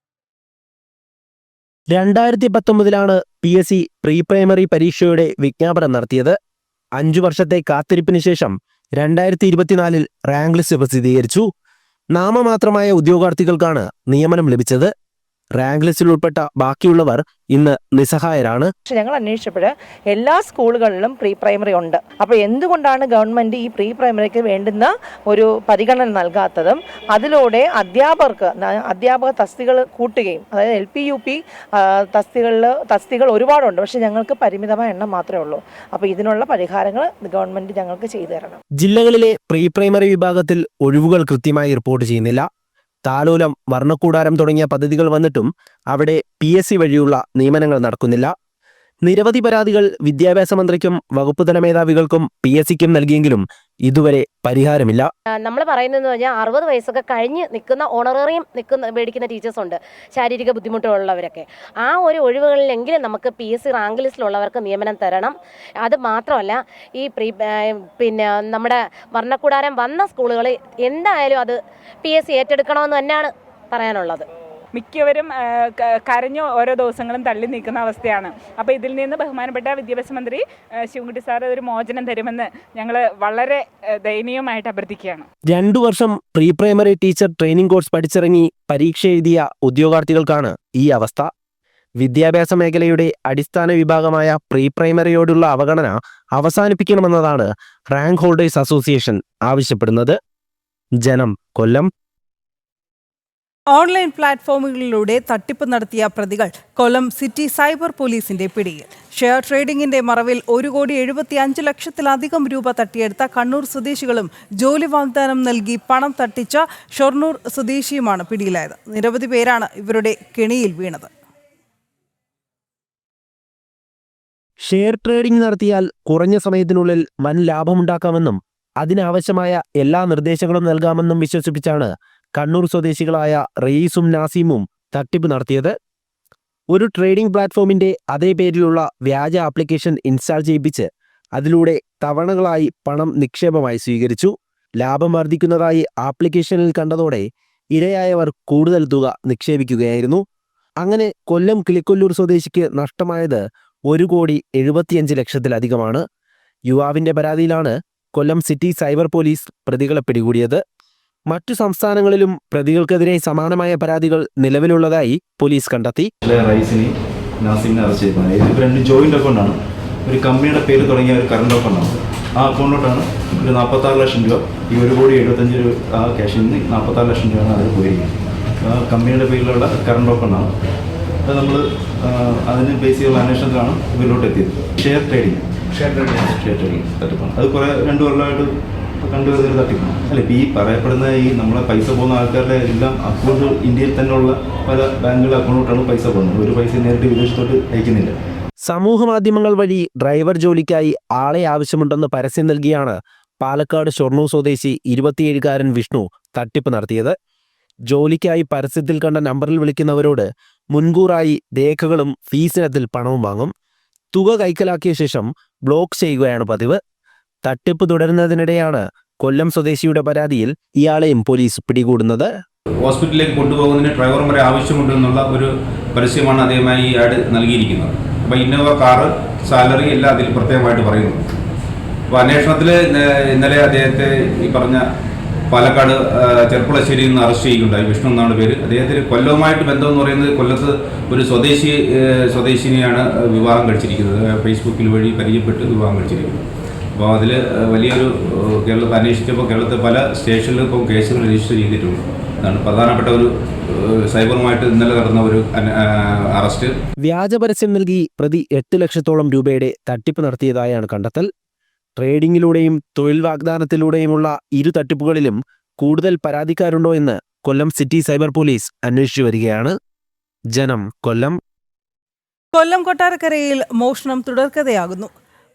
2019 PSC പ്രീ പ്രൈമറി പരീക്ഷയുടെ വിജ്ഞാപനം നടത്തിയത്. 5 വർഷത്തെ കാത്തിരിപ്പിന് ശേഷം 2024 റാങ്ക് ലിസ്റ്റ് പ്രസിദ്ധീകരിച്ചു. നാമമാത്രമായ ഉദ്യോഗാർത്ഥികൾക്കാണ് നിയമനം ലഭിച്ചത്. റാങ്ക് ലിസ്റ്റിൽ ഉൾപ്പെട്ട ബാക്കിയുള്ളവർ ഇന്ന് നിസ്സഹായരാണ്. ഞങ്ങൾ അന്വേഷിച്ചപ്പോൾ എല്ലാ സ്കൂളുകളിലും പ്രീ പ്രൈമറി ഉണ്ട്. അപ്പോൾ എന്തുകൊണ്ടാണ് ഗവൺമെൻറ് ഈ പ്രീ പ്രൈമറിക്ക് വേണ്ടുന്ന ഒരു പരിഗണന നൽകാത്തതും അധ്യാപക തസ്തികൾ കൂട്ടുകയും, അതായത് LP UP തസ്തികൾ ഒരുപാടുണ്ട്. പക്ഷെ ഞങ്ങൾക്ക് പരിമിതമായ എണ്ണം മാത്രമേ ഉള്ളൂ. അപ്പോൾ ഇതിനുള്ള പരിഹാരങ്ങൾ ഗവൺമെൻറ് ഞങ്ങൾക്ക് ചെയ്തു തരണം. ജില്ലകളിലെ പ്രീ പ്രൈമറി വിഭാഗത്തിൽ ഒഴിവുകൾ കൃത്യമായി റിപ്പോർട്ട് ചെയ്യുന്നില്ല. താലോലം, വർണ്ണക്കൂടാരം തുടങ്ങിയ പദ്ധതികൾ വന്നിട്ടും അവിടെ PSC വഴിയുള്ള നിയമനങ്ങൾ നടക്കുന്നില്ല. നിരവധി പരാതികൾ വിദ്യാഭ്യാസ മന്ത്രിക്കും വകുപ്പ് തല മേധാവികൾക്കും PSCക്കും നൽകിയെങ്കിലും ഇതുവരെ പരിഹാരമില്ല. നമ്മൾ പറയുന്നതെന്ന് പറഞ്ഞാൽ 60 വയസ്സൊക്കെ കഴിഞ്ഞ് നിൽക്കുന്ന ഓണറേറിയം മേടിക്കുന്ന ടീച്ചേഴ്സ് ഉണ്ട്, ശാരീരിക ബുദ്ധിമുട്ടുള്ളവരൊക്കെ. ആ ഒരു ഒഴിവുകളിലെങ്കിലും നമുക്ക് PSC റാങ്ക് ലിസ്റ്റിലുള്ളവർക്ക് നിയമനം തരണം. അത് മാത്രമല്ല, ഈ നമ്മുടെ വർണ്ണക്കൂടാരം വന്ന സ്കൂളുകൾ എന്തായാലും അത് PSC ഏറ്റെടുക്കണമെന്ന് തന്നെയാണ് പറയാനുള്ളത്. മിക്കവരും കരഞ്ഞ് ഓരോ ദിവസങ്ങളും തള്ളി നീക്കുന്ന അവസ്ഥയാണ്. അപ്പോൾ ഇതിൽ നിന്ന് ബഹുമാനപ്പെട്ട വിദ്യാഭ്യാസ മന്ത്രി ശിവൻകുട്ടി സാർ ഒരു മോചനം തരുമെന്ന് ഞങ്ങൾ വളരെ ദയനീയമായിട്ട് അഭ്യർത്ഥിക്കുകയാണ്. 2 വർഷം pre primary teacher training course പഠിച്ചിറങ്ങി പരീക്ഷ എഴുതിയ ഉദ്യോഗാർത്ഥികൾക്കാണ് ഈ അവസ്ഥ. വിദ്യാഭ്യാസ മേഖലയുടെ അടിസ്ഥാന വിഭാഗമായ പ്രീ പ്രൈമറിയോടുള്ള അവഗണന അവസാനിപ്പിക്കണമെന്നതാണ് റാങ്ക് ഹോൾഡേഴ്സ് അസോസിയേഷൻ ആവശ്യപ്പെടുന്നത്. ജനം, കൊല്ലം. ഓൺലൈൻ പ്ലാറ്റ്ഫോമുകളിലൂടെ തട്ടിപ്പ് നടത്തിയ പ്രതികൾ കൊല്ലം സിറ്റി സൈബർ പോലീസിന്റെ പിടിയിൽ. ഷെയർ ട്രേഡിംഗിന്റെ മറവിൽ 1,75,00,000-ലധികം രൂപ തട്ടിയെടുത്ത കണ്ണൂർ സ്വദേശികളും ജോലി വാഗ്ദാനം നൽകി പണം തട്ടിച്ച ഷൊർണൂർ സ്വദേശിയുമാണ് പിടിയിലായത്. നിരവധി പേരാണ് ഇവരുടെ കെണിയിൽ വീണത്. ഷെയർ ട്രേഡിംഗ് നടത്തിയാൽ കുറഞ്ഞ സമയത്തിനുള്ളിൽ വൻ ലാഭമുണ്ടാക്കാമെന്നും അതിനാവശ്യമായ എല്ലാ നിർദ്ദേശങ്ങളും നൽകാമെന്നും വിശ്വസിപ്പിച്ചാണ് കണ്ണൂർ സ്വദേശികളായ റയീസും നാസീമും തട്ടിപ്പ് നടത്തിയത്. ഒരു ട്രേഡിംഗ് പ്ലാറ്റ്ഫോമിന്റെ അതേ പേരിലുള്ള വ്യാജ ആപ്ലിക്കേഷൻ ഇൻസ്റ്റാൾ ചെയ്യിപ്പിച്ച് അതിലൂടെ തവണകളായി പണം നിക്ഷേപമായി സ്വീകരിച്ചു. ലാഭം വർദ്ധിക്കുന്നതായി ആപ്ലിക്കേഷനിൽ കണ്ടതോടെ ഇരയായവർ കൂടുതൽ തുക നിക്ഷേപിക്കുകയായിരുന്നു. അങ്ങനെ കൊല്ലം കിളിക്കൊല്ലൂർ സ്വദേശിക്ക് നഷ്ടമായത് 1,75,00,000-ലക്ഷത്തിലധികമാണ്. യുവാവിന്റെ പരാതിയിലാണ് കൊല്ലം സിറ്റി സൈബർ പോലീസ് പ്രതികളെ പിടികൂടിയത്. മറ്റു സംസ്ഥാനങ്ങളിലും പ്രതികൾക്കെതിരെ സമാനമായ പരാതികൾ നിലവിലുള്ളതായി പോലീസ് കണ്ടെത്തി. റൈസിനെ നാസിമിനെ അറസ്റ്റ് ചെയ്തത് ഇത് 2 ജോയിന്റ് അക്കൗണ്ടാണ്. ഒരു കമ്പനിയുടെ പേര് തുടങ്ങിയ ഒരു കറണ്ട് അക്കൗണ്ടാണ്. ആ അക്കൗണ്ടിലോട്ടാണ് ഒരു 46 ലക്ഷം രൂപ, ഈ 1,75,00,000 ആ ക്യാഷിൽ നിന്ന് 46 ലക്ഷം രൂപയാണ് അതിൽ പോയിരിക്കുന്നത്. ആ കമ്പനിയുടെ പേരിലുള്ള കറണ്ട് അക്കൗണ്ടാണ്. അത് നമ്മൾ അതിന് ബേസ് ചെയ്തുള്ള അന്വേഷണത്തിലാണ് ഇവരിലോട്ട് എത്തിയത്. ഷെയർ ട്രേഡിങ് തട്ടിപ്പാണ്. അത് കുറേ 2 കൊല്ലമായിട്ട് കണ്ടുവരുന്നൊരു തട്ടിപ്പാണ്. അല്ല, ഇപ്പോൾ ഈ പറയപ്പെടുന്ന ഈ നമ്മളെ പൈസ പോകുന്ന ആൾക്കാരുടെ എല്ലാം അക്കൗണ്ട് ഇന്ത്യയിൽ തന്നെയുള്ള പല ബാങ്കുകളുടെ അക്കൗണ്ടിലോട്ടാണ് പൈസ പോകുന്നത്. ഒരു പൈസ നേരിട്ട് വിദേശത്തോട്ട് അയക്കുന്നില്ല. സമൂഹ മാധ്യമങ്ങൾ വഴി ഡ്രൈവർ ജോലിക്കായി ആളെ ആവശ്യമുണ്ടെന്ന് പരസ്യം നൽകിയാണ് പാലക്കാട് ഷൊർണൂർ സ്വദേശി 27-കാരൻ വിഷ്ണു തട്ടിപ്പ് നടത്തിയത്. ജോലിക്കായി പരസ്യത്തിൽ കണ്ട നമ്പറിൽ വിളിക്കുന്നവരോട് മുൻകൂറായി രേഖകളും ഫീസിനത്തിൽ പണവും വാങ്ങും. തുക കൈക്കലാക്കിയ ശേഷം ബ്ലോക്ക് ചെയ്യുകയാണ് പതിവ്. തട്ടിപ്പ് തുടരുന്നതിനിടെയാണ് കൊല്ലം സ്വദേശിയുടെ പരാതിയിൽ ഇയാളെയും പോലീസ് പിടികൂടുന്നത്. ഹോസ്പിറ്റലിലേക്ക് കൊണ്ടുപോകുന്നതിന് ഡ്രൈവർമാരെ ആവശ്യമുണ്ട് എന്നുള്ള ഒരു പരസ്യമാണ് അദ്ദേഹമായി ഈ ആഡ് നൽകിയിരിക്കുന്നത്. അപ്പോൾ ഇന്നോവ കാറ്, സാലറി എല്ലാം അതിൽ പ്രത്യേകമായിട്ട് പറയുന്നു. അപ്പോൾ അന്വേഷണത്തിൽ ഇന്നലെ അദ്ദേഹത്തെ ഈ പറഞ്ഞ പാലക്കാട് ചെർപ്പുളശ്ശേരിയിൽ നിന്ന് അറസ്റ്റ് ചെയ്യുകയുണ്ടായി. വിഷ്ണു എന്നാണ് പേര്. അദ്ദേഹത്തിന് കൊല്ലവുമായിട്ട് ബന്ധമെന്ന് പറയുന്നത് കൊല്ലത്ത് ഒരു സ്വദേശിനിയാണ് വിവാഹം കഴിച്ചിരിക്കുന്നത്. ഫേസ്ബുക്കിൽ വഴി പരിചയപ്പെട്ട് വിവാഹം കഴിച്ചിരിക്കുന്നത്. അപ്പോൾ അതിൽ വലിയൊരു കേരളത്തിൽ അന്വേഷിച്ചപ്പോൾ കേരളത്തിൽ പല സ്റ്റേഷനിലും ഇപ്പോൾ കേസുകൾ രജിസ്റ്റർ ചെയ്തിട്ടുണ്ട്. അതാണ് പ്രധാനപ്പെട്ട ഒരു സൈബറുമായിട്ട് ഇന്നലെ നടന്ന ഒരു അറസ്റ്റ്. വ്യാജ പരസ്യം നൽകി പ്രതി 8 ലക്ഷത്തോളം രൂപയുടെ തട്ടിപ്പ് നടത്തിയതായാണ് കണ്ടെത്തൽ. ട്രേഡിംഗിലൂടെയും തൊഴിൽ വാഗ്ദാനത്തിലൂടെയുമുള്ള ഇരു തട്ടിപ്പുകളിലും കൂടുതൽ പരാതിക്കാരുണ്ടോ എന്ന് കൊല്ലം സിറ്റി സൈബർ പോലീസ് അന്വേഷിച്ചു വരികയാണ്. ജനം, കൊല്ലം. കൊല്ലം കൊട്ടാരക്കരയിൽ മോഷണം തുടർക്കഥയാകുന്നു.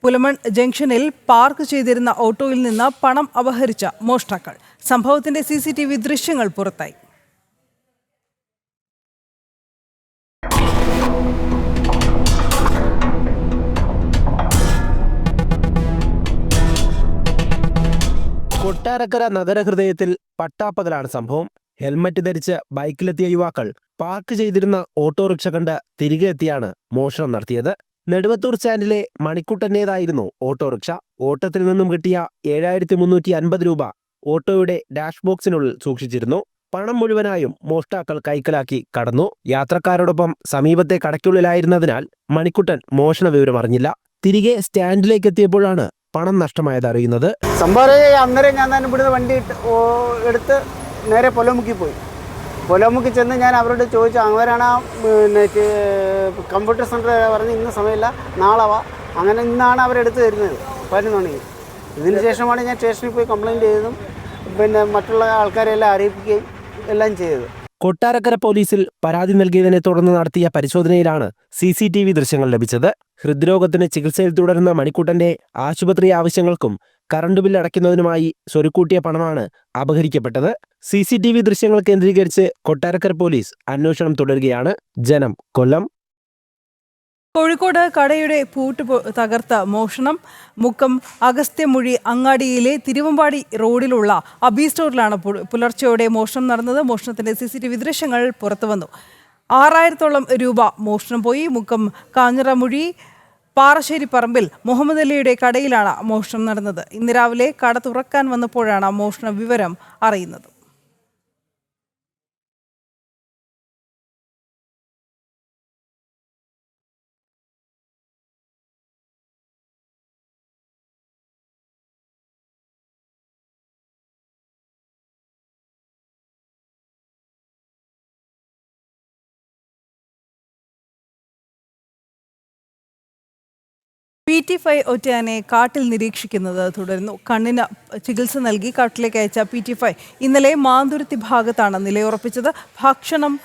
പുലമൺ ജംഗ്ഷനിൽ പാർക്ക് ചെയ്തിരുന്ന ഓട്ടോയിൽ നിന്ന് പണം അപഹരിച്ച മോഷ്ടാക്കൾ. സംഭവത്തിന്റെ CCTV ദൃശ്യങ്ങൾ പുറത്തായി. കൊട്ടാരക്കര നഗരഹൃദയത്തിൽ പട്ടാപ്പകലാണ് സംഭവം. ഹെൽമറ്റ് ധരിച്ച് ബൈക്കിലെത്തിയ യുവാക്കൾ പാർക്ക് ചെയ്തിരുന്ന ഓട്ടോറിക്ഷ കണ്ട് തിരികെ എത്തിയാണ് മോഷണം നടത്തിയത്. നെടുവത്തൂർ സ്റ്റാൻഡിലെ മണിക്കുട്ടന്റേതായിരുന്നു ഓട്ടോറിക്ഷ. ഓട്ടത്തിൽ നിന്നും കിട്ടിയ 7,350 രൂപ ഓട്ടോയുടെ ഡാഷ് ബോക്സിനുള്ളിൽ സൂക്ഷിച്ചിരുന്നു. പണം മുഴുവനായും മോഷ്ടാക്കൾ കൈക്കലാക്കി കടന്നു. യാത്രക്കാരോടൊപ്പം സമീപത്തെ കടയ്ക്കുള്ളിലായിരുന്നതിനാൽ മണിക്കുട്ടൻ മോഷണ വിവരം അറിഞ്ഞില്ല. തിരികെ സ്റ്റാൻഡിലേക്ക് എത്തിയപ്പോഴാണ് പണം നഷ്ടമായത് അറിയുന്നത്. സംഭവം അന്നേരം ഞാൻ തന്നെ ഇവിടുന്ന് വണ്ടി എടുത്ത് നേരെ പൊലമുക്കി പോയി. പൊലമുക്കി ചെന്ന് ഞാൻ അവരോട് ചോദിച്ചു. അവരാണ് കമ്പ്യൂട്ടർ സെൻറ്റർ പറഞ്ഞ് ഇന്ന സമയമില്ല, നാളെ വാ. അങ്ങനെ ഇന്നാണ് അവരെടുത്ത് തരുന്നത് 11 മണിക്ക്. ഇതിന് ശേഷമാണ് ഞാൻ സ്റ്റേഷനിൽ പോയി കംപ്ലയിൻറ്റ് ചെയ്തതും പിന്നെ മറ്റുള്ള ആൾക്കാരെല്ലാം അറിയിക്കുകയും എല്ലാം ചെയ്തത്. കൊട്ടാരക്കര പോലീസിൽ പരാതി നൽകിയതിനെ തുടർന്ന് നടത്തിയ പരിശോധനയിലാണ് CCTV ദൃശ്യങ്ങൾ ലഭിച്ചത്. ഹൃദ്രോഗത്തിന് ചികിത്സയിൽ തുടരുന്ന മണിക്കുട്ടന്റെ ആശുപത്രി ആവശ്യങ്ങൾക്കും കറണ്ട് ബില്ല് അടയ്ക്കുന്നതിനുമായി സ്വരുക്കൂട്ടിയ പണമാണ് അപഹരിക്കപ്പെട്ടത്. CCTV ദൃശ്യങ്ങൾ കേന്ദ്രീകരിച്ച് കൊട്ടാരക്കര പോലീസ് അന്വേഷണം തുടരുകയാണ്. ജനം, കൊല്ലം. കോഴിക്കോട് കടയുടെ പൂട്ട് തകർത്ത മോഷണം. മുക്കം അഗസ്ത്യമൊഴി അങ്ങാടിയിലെ തിരുവമ്പാടി റോഡിലുള്ള അബി സ്റ്റോറിലാണ് പുലർച്ചെയോടെ മോഷണം നടന്നത്. മോഷണത്തിന്റെ CCTV ദൃശ്യങ്ങൾ പുറത്തുവന്നു. 6,000-ഓളം രൂപ മോഷണം പോയി. മുക്കം കാഞ്ഞിറമൊഴി പാറശ്ശേരി പറമ്പിൽ മുഹമ്മദ് അലിയുടെ കടയിലാണ് മോഷണം നടന്നത്. ഇന്ന് രാവിലെ കട തുറക്കാൻ വന്നപ്പോഴാണ് മോഷണ വിവരം അറിയുന്നത്. PT5 ഒറ്റയാനെ കാട്ടിൽ നിരീക്ഷിക്കുന്നത് തുടരുന്നു. കണ്ണിന് ചികിത്സ നൽകി കാട്ടിലേക്ക് അയച്ച PT5 ഇന്നലെ മാന്തുരുത്തി ഭാഗത്താണ് നിലയുറപ്പിച്ചത്. ഭക്ഷണം,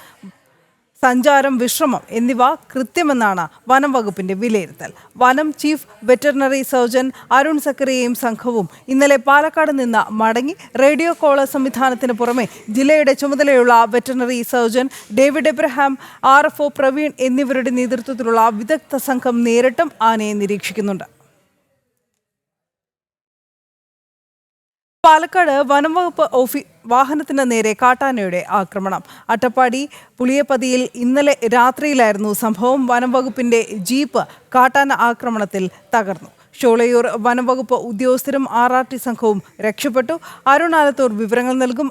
സഞ്ചാരം, വിശ്രമം എന്നിവ കൃത്യമെന്നാണ് വനം വകുപ്പിന്റെ വിലയിരുത്തൽ. വനം ചീഫ് വെറ്ററിനറി സർജൻ അരുൺ സക്കറിയയും സംഘവും ഇന്നലെ പാലക്കാട് നിന്ന് മടങ്ങി. റേഡിയോ കോളർ സംവിധാനത്തിന് പുറമെ ജില്ലയുടെ ചുമതലയുള്ള veterinary surgeon David Abraham, RFO Praveen എന്നിവരുടെ നേതൃത്വത്തിലുള്ള വിദഗ്ധ സംഘം നേരിട്ടും ആനയെ നിരീക്ഷിക്കുന്നുണ്ട്. പാലക്കാട് വനംവകുപ്പ് വാഹനത്തിന് നേരെ കാട്ടാനയുടെ ആക്രമണം. അട്ടപ്പാടി പുളിയപ്പതിയിൽ ഇന്നലെ രാത്രിയിലായിരുന്നു സംഭവം. വനംവകുപ്പിന്റെ ജീപ്പ് കാട്ടാന ആക്രമണത്തിൽ തകർന്നു. ഷോളയൂർ വനംവകുപ്പ് ഉദ്യോഗസ്ഥരും RRT സംഘവും രക്ഷപ്പെട്ടു. അരുൺ ആലത്തൂർ വിവരങ്ങൾ നൽകും.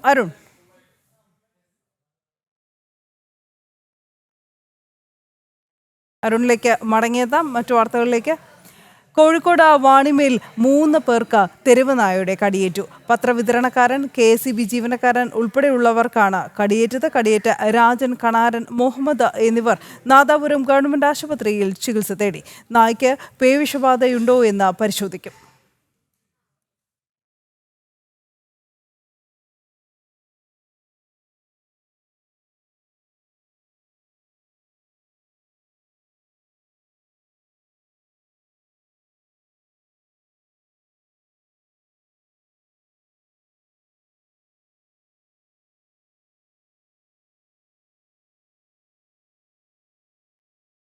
അരുണിലേക്ക് മടങ്ങിയെത്താം. മറ്റു വാർത്തകളിലേക്ക്. കോഴിക്കോട് വാണിമേൽ 3 പേർക്ക് തെരുവ് നായയുടെ കടിയേറ്റു. പത്രവിതരണക്കാരൻ, KSEB ജീവനക്കാരൻ ഉൾപ്പെടെയുള്ളവർക്കാണ് കടിയേറ്റത്. കടിയേറ്റ രാജൻ, കണാരൻ, മുഹമ്മദ് എന്നിവർ നാദാപുരം ഗവൺമെന്റ് ആശുപത്രിയിൽ ചികിത്സ തേടി. നായ്ക്ക് പേവിഷബാധയുണ്ടോ എന്ന് പരിശോധിക്കും.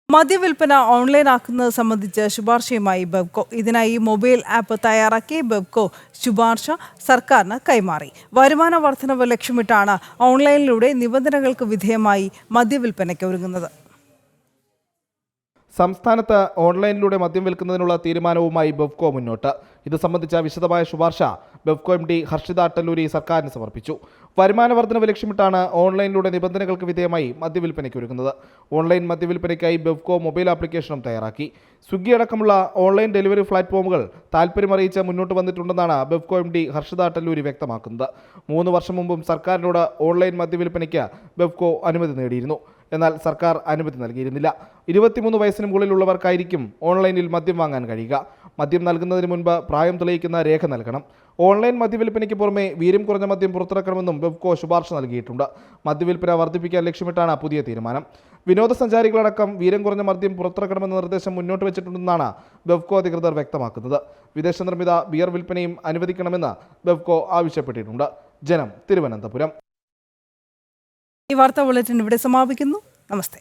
മദ്യവിൽപ്പന ഓൺലൈനാക്കുന്നത് സംബന്ധിച്ച് ശുപാർശയുമായി ബെവ്കോ. ഇതിനായി മൊബൈൽ ആപ്പ് തയ്യാറാക്കി ബെവ്കോ ശുപാർശ സർക്കാരിന് കൈമാറി. വരുമാന വർധനവ് ലക്ഷ്യമിട്ടാണ് ഓൺലൈനിലൂടെ നിബന്ധനകൾക്ക് വിധേയമായി മദ്യവിൽപ്പനയ്ക്ക് ഒരുങ്ങുന്നത്. സംസ്ഥാനത്ത് ഓൺലൈനിലൂടെ മദ്യം വിൽക്കുന്നതിനുള്ള തീരുമാനവുമായി ബെവ്കോ മുന്നോട്ട്. ഇത് സംബന്ധിച്ച വിശദമായ ശുപാർശ ബെവ്കോ MD ഹർഷിത അട്ടല്ലൂരി സർക്കാരിന് സമർപ്പിച്ചു. വരുമാന വർധനവ് ലക്ഷ്യമിട്ടാണ് ഓൺലൈനിലൂടെ നിബന്ധനകൾക്ക് വിധേയമായി മദ്യവിൽപ്പനയ്ക്ക് ഒരുങ്ങുന്നത്. ഓൺലൈൻ മദ്യവിൽപ്പനയ്ക്കായി ബെവ്കോ മൊബൈൽ ആപ്ലിക്കേഷനും തയ്യാറാക്കി. സ്വിഗ്ഗി അടക്കമുള്ള ഓൺലൈൻ ഡെലിവറി പ്ലാറ്റ്ഫോമുകൾ താൽപ്പര്യമറിയിച്ച് മുന്നോട്ട് വന്നിട്ടുണ്ടെന്നാണ് ബെവ്കോ MD ഹർഷിത അട്ടല്ലൂരി വ്യക്തമാക്കുന്നത്. 3 വർഷം മുമ്പും സർക്കാരിനോട് ഓൺലൈൻ മദ്യവിൽപ്പനയ്ക്ക് ബെവ്കോ അനുമതി നേടിയിരുന്നു. എന്നാൽ സർക്കാർ അനുമതി നൽകിയിരുന്നില്ല. 23 വയസ്സിന് മുകളിലുള്ളവർക്കായിരിക്കും ഓൺലൈനിൽ മദ്യം വാങ്ങാൻ കഴിയുക. മദ്യം നൽകുന്നതിന് മുൻപ് പ്രായം തെളിയിക്കുന്ന രേഖ നൽകണം. ഓൺലൈൻ മദ്യവിൽപ്പനയ്ക്ക് പുറമെ വീര്യം കുറഞ്ഞ മദ്യം പുറത്തിറക്കണമെന്നും ബെവ്കോ ശുപാർശ നൽകിയിട്ടുണ്ട്. മദ്യവിൽപ്പന വർദ്ധിപ്പിക്കാൻ ലക്ഷ്യമിട്ടാണ് പുതിയ തീരുമാനം. വിനോദസഞ്ചാരികളടക്കം വീര്യം കുറഞ്ഞ മദ്യം പുറത്തിറക്കണമെന്ന നിർദ്ദേശം മുന്നോട്ട് വെച്ചിട്ടുണ്ടെന്നാണ് ബെവ്കോ അധികൃതർ വ്യക്തമാക്കുന്നത്. വിദേശ നിർമ്മിത ബിയർ വിൽപ്പനയും അനുവദിക്കണമെന്ന് ബെവ്കോ ആവശ്യപ്പെട്ടിട്ടുണ്ട്. ജനം, തിരുവനന്തപുരം. ഈ വാർത്താ ബുള്ളറ്റിൻ ഇവിടെ സമാപിക്കുന്നു. നമസ്തേ.